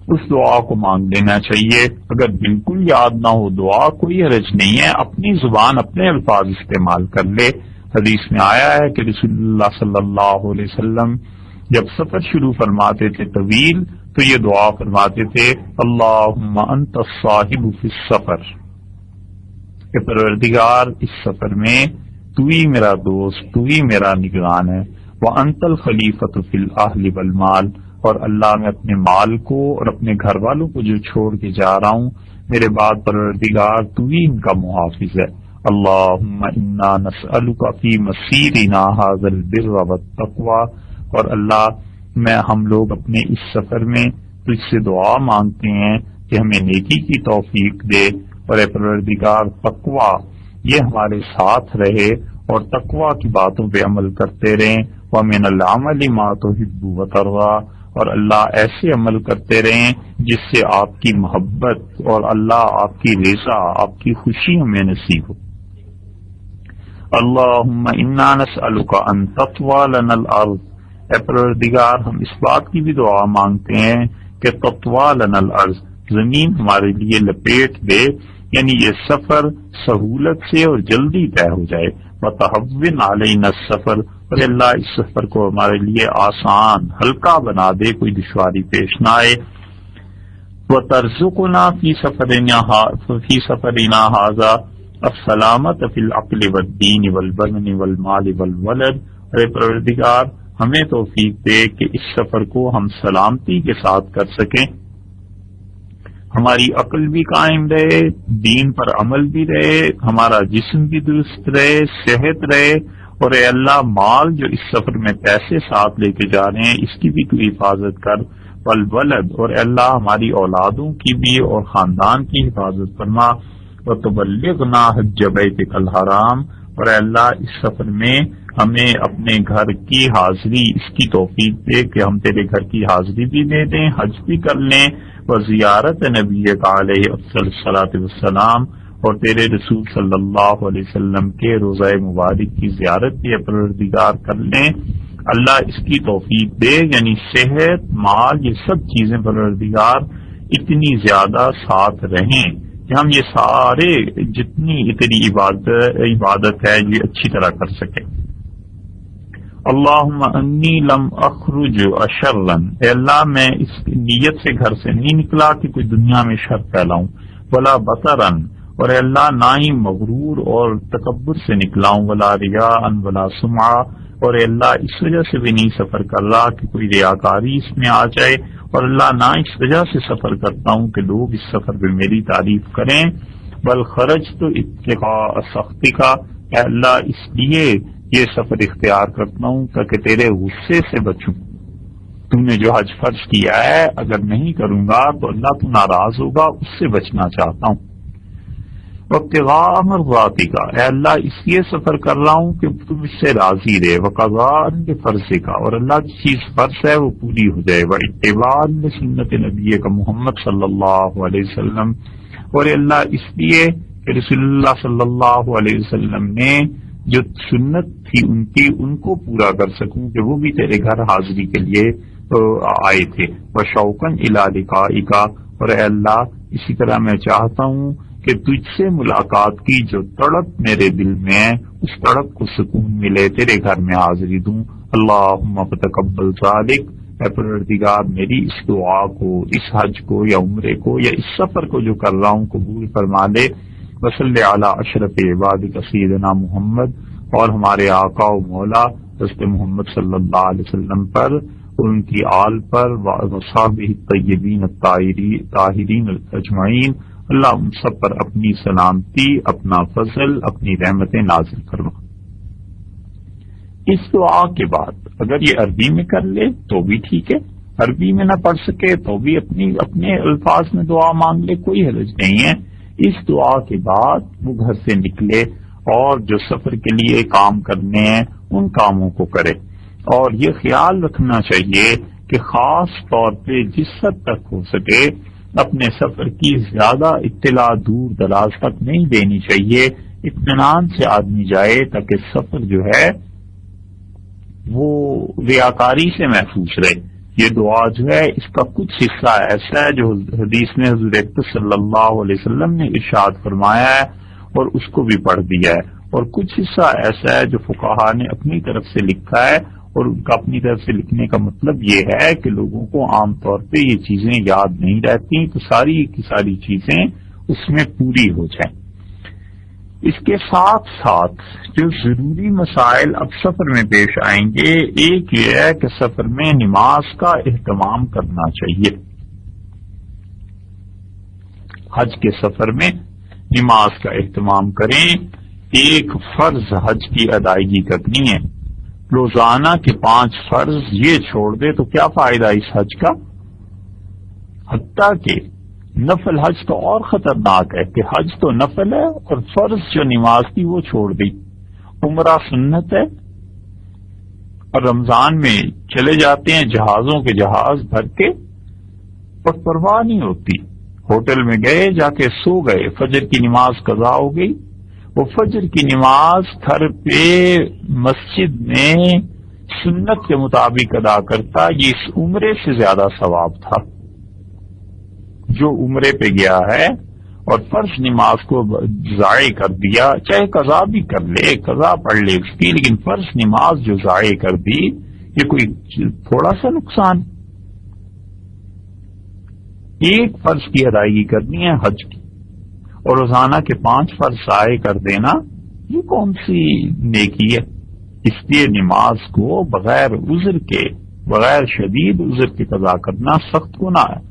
اس دعا کو مانگ لینا چاہیے۔ اگر بالکل یاد نہ ہو دعا کوئی حرج نہیں ہے، اپنی زبان اپنے الفاظ استعمال کر لے۔ حدیث میں آیا ہے کہ رسول اللہ صلی اللہ علیہ وسلم جب سفر شروع فرماتے تھے طویل تو یہ دعا فرماتے تھے، اللہم انت الصاحب فی السفر، کہ پروردگار اس سفر میں تو ہی میرا دوست، تو ہی میرا نگران ہے، وانت الخلیفۃ فی الاہل والمال، اور اللہ میں اپنے مال کو اور اپنے گھر والوں کو جو چھوڑ کے جا رہا ہوں میرے بعد پروردگار تو ہی ان کا محافظ ہے۔ اللہم انا نسألک فی مسیرنا ھذا البر والتقوی، اور اللہ ہم لوگ اپنے اس سفر میں تجھ سے دعا مانگتے ہیں کہ ہمیں نیکی کی توفیق دے، اور اے پروردگار تقوی یہ ہمارے ساتھ رہے، اور تقوی کی باتوں پہ عمل کرتے رہیں، ومن العمل ما تحب وترضى، اور اللہ ایسے عمل کرتے رہیں جس سے آپ کی محبت اور اللہ آپ کی رضا، آپ کی خوشی ہمیں نصیب ہو۔ اللہم انا نسألک ان تطوی لنا الارض، اے پروردگار ہم اس بات کی بھی دعا مانگتے ہیں کہ تطوی لنا الارض، زمین ہمارے لیے لپیٹ دے، یعنی یہ سفر سہولت سے اور جلدی طے ہو جائے، وتہون علینا السفر، اور اللہ اس سفر کو ہمارے لیے آسان ہلکا بنا دے، کوئی دشواری پیش نہ آئے، وترزقنا فی سفرنا ھذا السلامۃ فی العقل والدین والبدن والمال والولد، اے پروردگار ہمیں توفیق دے کہ اس سفر کو ہم سلامتی کے ساتھ کر سکیں، ہماری عقل بھی قائم رہے، دین پر عمل بھی رہے، ہمارا جسم بھی درست رہے، صحت رہے، اور اے اللہ مال جو اس سفر میں پیسے ساتھ لے کے جا رہے ہیں اس کی بھی تو حفاظت کر، والولد، اور اے اللہ ہماری اولادوں کی بھی اور خاندان کی حفاظت فرما، وتبلغنا حج بیتک الحرام، اور اے اللہ اس سفر میں ہمیں اپنے گھر کی حاضری اس کی توفیق دے کہ ہم تیرے گھر کی حاضری بھی دے دیں، حج بھی کر لیں، وزیارت نبی علیہ افضل الصلاۃ والسلام، اور تیرے رسول صلی اللہ علیہ وسلم کے روضہ مبارک کی زیارت بھی پروردگار کر لیں، اللہ اس کی توفیق دے، یعنی صحت، مال، یہ سب چیزیں پروردگار اتنی زیادہ ساتھ رہیں کہ ہم یہ سارے جتنی تیری عبادت ہے یہ اچھی طرح کر سکیں۔ اللہم انی لم اخرج اشرا، اے اللہ میں اس نیت سے گھر سے نہیں نکلا کہ کوئی دنیا میں شر پھیلاؤں، ولا بطرا، اور اے اللہ نہ ہی مغرور اور تکبر سے نکلا ہوں، ولا ریا ولا سمعہ، اور اے اللہ اس وجہ سے بھی نہیں سفر کر رہا کہ کوئی ریاکاری اس میں آ جائے، اور اللہ نہ اس وجہ سے سفر کرتا ہوں کہ لوگ اس سفر پہ میری تعریف کریں، بل خرجت اتقاء سخطک، اے اللہ اس لیے یہ سفر اختیار کرتا ہوں تاکہ تیرے غصے سے بچوں، تو نے جو حج فرض کیا ہے اگر نہیں کروں گا تو اللہ تو ناراض ہوگا، اس سے بچنا چاہتا ہوں، وابتغاء مرضاتک، اے اللہ اس لیے سفر کر رہا ہوں کہ تم اس سے راضی رہے، وقضاء لفرضک، اور اللہ کی چیز فرض ہے وہ پوری ہو جائے، واتباعا لسنت نبیک محمد صلی اللہ علیہ وسلم، اور اے اللہ اس لیے کہ رسول اللہ صلی اللہ علیہ وسلم نے جو سنت تھی ان کو پورا کر سکوں کہ وہ بھی تیرے گھر حاضری کے لیے آئے تھے، وشوقا الی لقائک، اور اے اللہ اسی طرح میں چاہتا ہوں کہ تجھ سے ملاقات کی جو تڑپ میرے دل میں ہے اس تڑپ کو سکون ملے، تیرے گھر میں حاضری دوں، اللہم فتقبل ذالک، اے پروردگار میری اس دعا کو، اس حج کو یا عمرے کو یا اس سفر کو جو کر رہا ہوں قبول فرما لے، وصلی علی اشرف عبادک سیدنا محمد، اور ہمارے آقا و مولا حضرت محمد صلی اللہ علیہ وسلم پر اور ان کی آل پر، وصحبہ الطیبین الطاہرین اجمعین، اللہ ان سب پر اپنی سلامتی، اپنا فضل، اپنی رحمتیں نازل فرما۔ اس دعا کے بعد اگر یہ عربی میں کر لے تو بھی ٹھیک ہے، عربی میں نہ پڑھ سکے تو بھی اپنے الفاظ میں دعا مانگ لے، کوئی حرج نہیں ہے۔ اس دعا کے بعد وہ گھر سے نکلے اور جو سفر کے لیے کام کرنے ہیں ان کاموں کو کرے، اور یہ خیال رکھنا چاہیے کہ خاص طور پہ جس حد تک ہو سکے اپنے سفر کی زیادہ اطلاع دور دراز تک نہیں دینی چاہیے، اطمینان سے آدمی جائے تاکہ سفر جو ہے وہ ریاکاری سے محفوظ رہے۔ یہ دعا جو ہے اس کا کچھ حصہ ایسا ہے جو حدیث میں حضور اکرم صلی اللہ علیہ وسلم نے ارشاد فرمایا ہے اور اس کو بھی پڑھ دیا ہے، اور کچھ حصہ ایسا ہے جو فقہا نے اپنی طرف سے لکھا ہے، اور ان کا اپنی طرف سے لکھنے کا مطلب یہ ہے کہ لوگوں کو عام طور پہ یہ چیزیں یاد نہیں رہتی، تو ساری کی ساری چیزیں اس میں پوری ہو جائیں۔ اس کے ساتھ ساتھ جو ضروری مسائل اب سفر میں پیش آئیں گے، ایک یہ ہے کہ سفر میں نماز کا اہتمام کرنا چاہیے۔ حج کے سفر میں نماز کا اہتمام کریں، ایک فرض حج کی ادائیگی کرنی ہے، روزانہ کے 5 فرض یہ چھوڑ دے تو کیا فائدہ اس حج کا؟ حتیٰ کہ نفل حج تو اور خطرناک ہے کہ حج تو نفل ہے اور فرض جو نماز تھی وہ چھوڑ دی، عمرہ سنت ہے، اور رمضان میں چلے جاتے ہیں جہازوں کے جہاز بھر کے اور پرواہ نہیں ہوتی، ہوٹل میں گئے جا کے سو گئے، فجر کی نماز قضا ہو گئی، وہ فجر کی نماز گھر پہ مسجد میں سنت کے مطابق ادا کرتا، یہ اس عمرے سے زیادہ ثواب تھا۔ جو عمرے پہ گیا ہے اور فرض نماز کو ضائع کر دیا، چاہے قضا بھی کر لے، قضا پڑھ لے اس کی، لیکن فرض نماز جو ضائع کر دی یہ کوئی تھوڑا سا نقصان؟ ایک فرض کی ادائیگی کرنی ہے حج کی، اور روزانہ کے 5 فرض ضائع کر دینا یہ کون سی نیکی ہے؟ اس لیے نماز کو بغیر عذر کے، بغیر شدید عذر کے قضا کرنا سخت گناہ ہے۔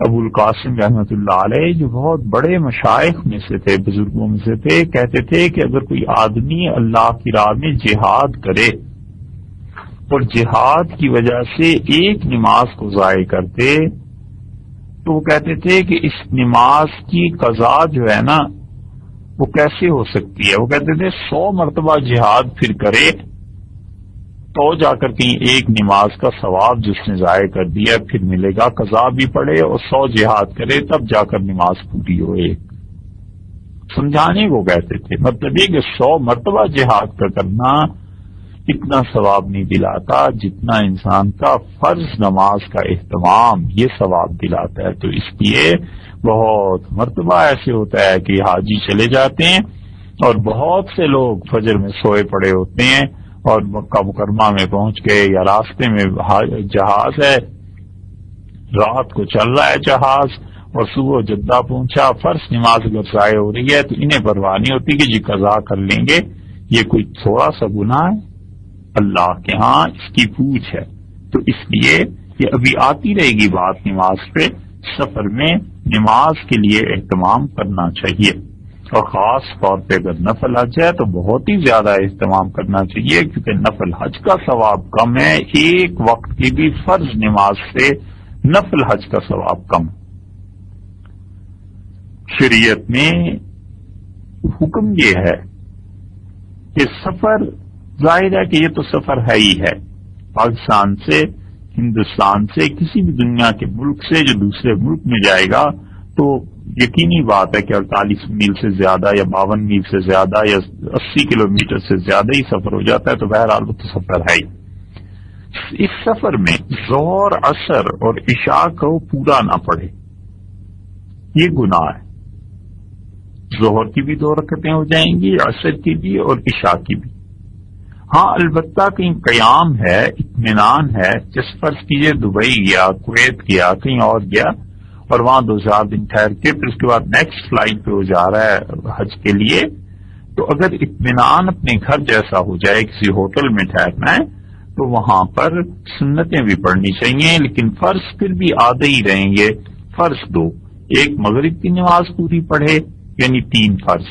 ابو القاسم رحمۃ اللہ علیہ جو بہت بڑے مشائخ میں سے تھے، بزرگوں میں سے تھے، کہتے تھے کہ اگر کوئی آدمی اللہ کی راہ میں جہاد کرے اور جہاد کی وجہ سے ایک نماز کو ضائع کر دے تو وہ کہتے تھے کہ اس نماز کی قضا جو ہے نا وہ کیسے ہو سکتی ہے؟ وہ کہتے تھے 100 مرتبہ جہاد پھر کرے تو جا کر کہیں ایک نماز کا ثواب جس نے ضائع کر دیا پھر ملے گا، قضا بھی پڑھے اور 100 جہاد کرے تب جا کر نماز پوری ہو ایک۔ سمجھانے کو کہتے تھے، مطلب یہ کہ 100 مرتبہ جہاد کا کرنا اتنا ثواب نہیں دلاتا جتنا انسان کا فرض نماز کا اہتمام یہ ثواب دلاتا ہے۔ تو اس لیے بہت مرتبہ ایسے ہوتا ہے کہ حاجی چلے جاتے ہیں اور بہت سے لوگ فجر میں سوئے پڑے ہوتے ہیں اور مکہ مکرمہ میں پہنچ گئے، یا راستے میں جہاز ہے، رات کو چل رہا ہے جہاز اور صبح جدہ پہنچا، فرض نماز اگر ضائع ہو رہی ہے تو انہیں پرواہ نہیں ہوتی کہ جی قضا کر لیں گے، یہ کوئی تھوڑا سا گناہ ہے؟ اللہ کے ہاں اس کی پوچھ ہے۔ تو اس لیے یہ ابھی آتی رہے گی بات نماز پہ، سفر میں نماز کے لیے اہتمام کرنا چاہیے، اور خاص طور پہ اگر نفل حج ہے تو بہت ہی زیادہ اہتمام کرنا چاہیے، کیونکہ نفل حج کا ثواب کم ہے، ایک وقت کی بھی فرض نماز سے نفل حج کا ثواب کم۔ شریعت میں حکم یہ ہے کہ سفر، ظاہر ہے کہ یہ تو سفر ہے ہی ہے، پاکستان سے، ہندوستان سے، کسی بھی دنیا کے ملک سے جو دوسرے ملک میں جائے گا تو یقینی بات ہے کہ 48 میل سے زیادہ یا 52 میل سے زیادہ یا 80 کلومیٹر سے زیادہ ہی سفر ہو جاتا ہے، تو بہرحال وہ تو سفر ہے ہی۔ اس سفر میں ظہر، عصر اور عشاء کو پورا نہ پڑھے یہ گناہ ہے۔ ظہر کی بھی 2 رکعتیں ہو جائیں گی، عصر کی بھی اور عشاء کی بھی۔ ہاں البتہ کہیں قیام ہے، اطمینان ہے، جس فرض کیجیے دبئی گیا، کویت گیا، کہیں اور گیا اور وہاں 2-4 دن ٹھہر کے پھر اس کے بعد نیکسٹ فلائٹ پہ وہ جا رہا ہے حج کے لیے، تو اگر اطمینان اپنے گھر جیسا ہو جائے، کسی ہوٹل میں ٹھہرنا ہے تو وہاں پر سنتیں بھی پڑھنی چاہیے، لیکن فرض پھر بھی آدھے ہی رہیں گے۔ فرض 2، ایک مغرب کی نماز پوری پڑھے یعنی 3 فرض،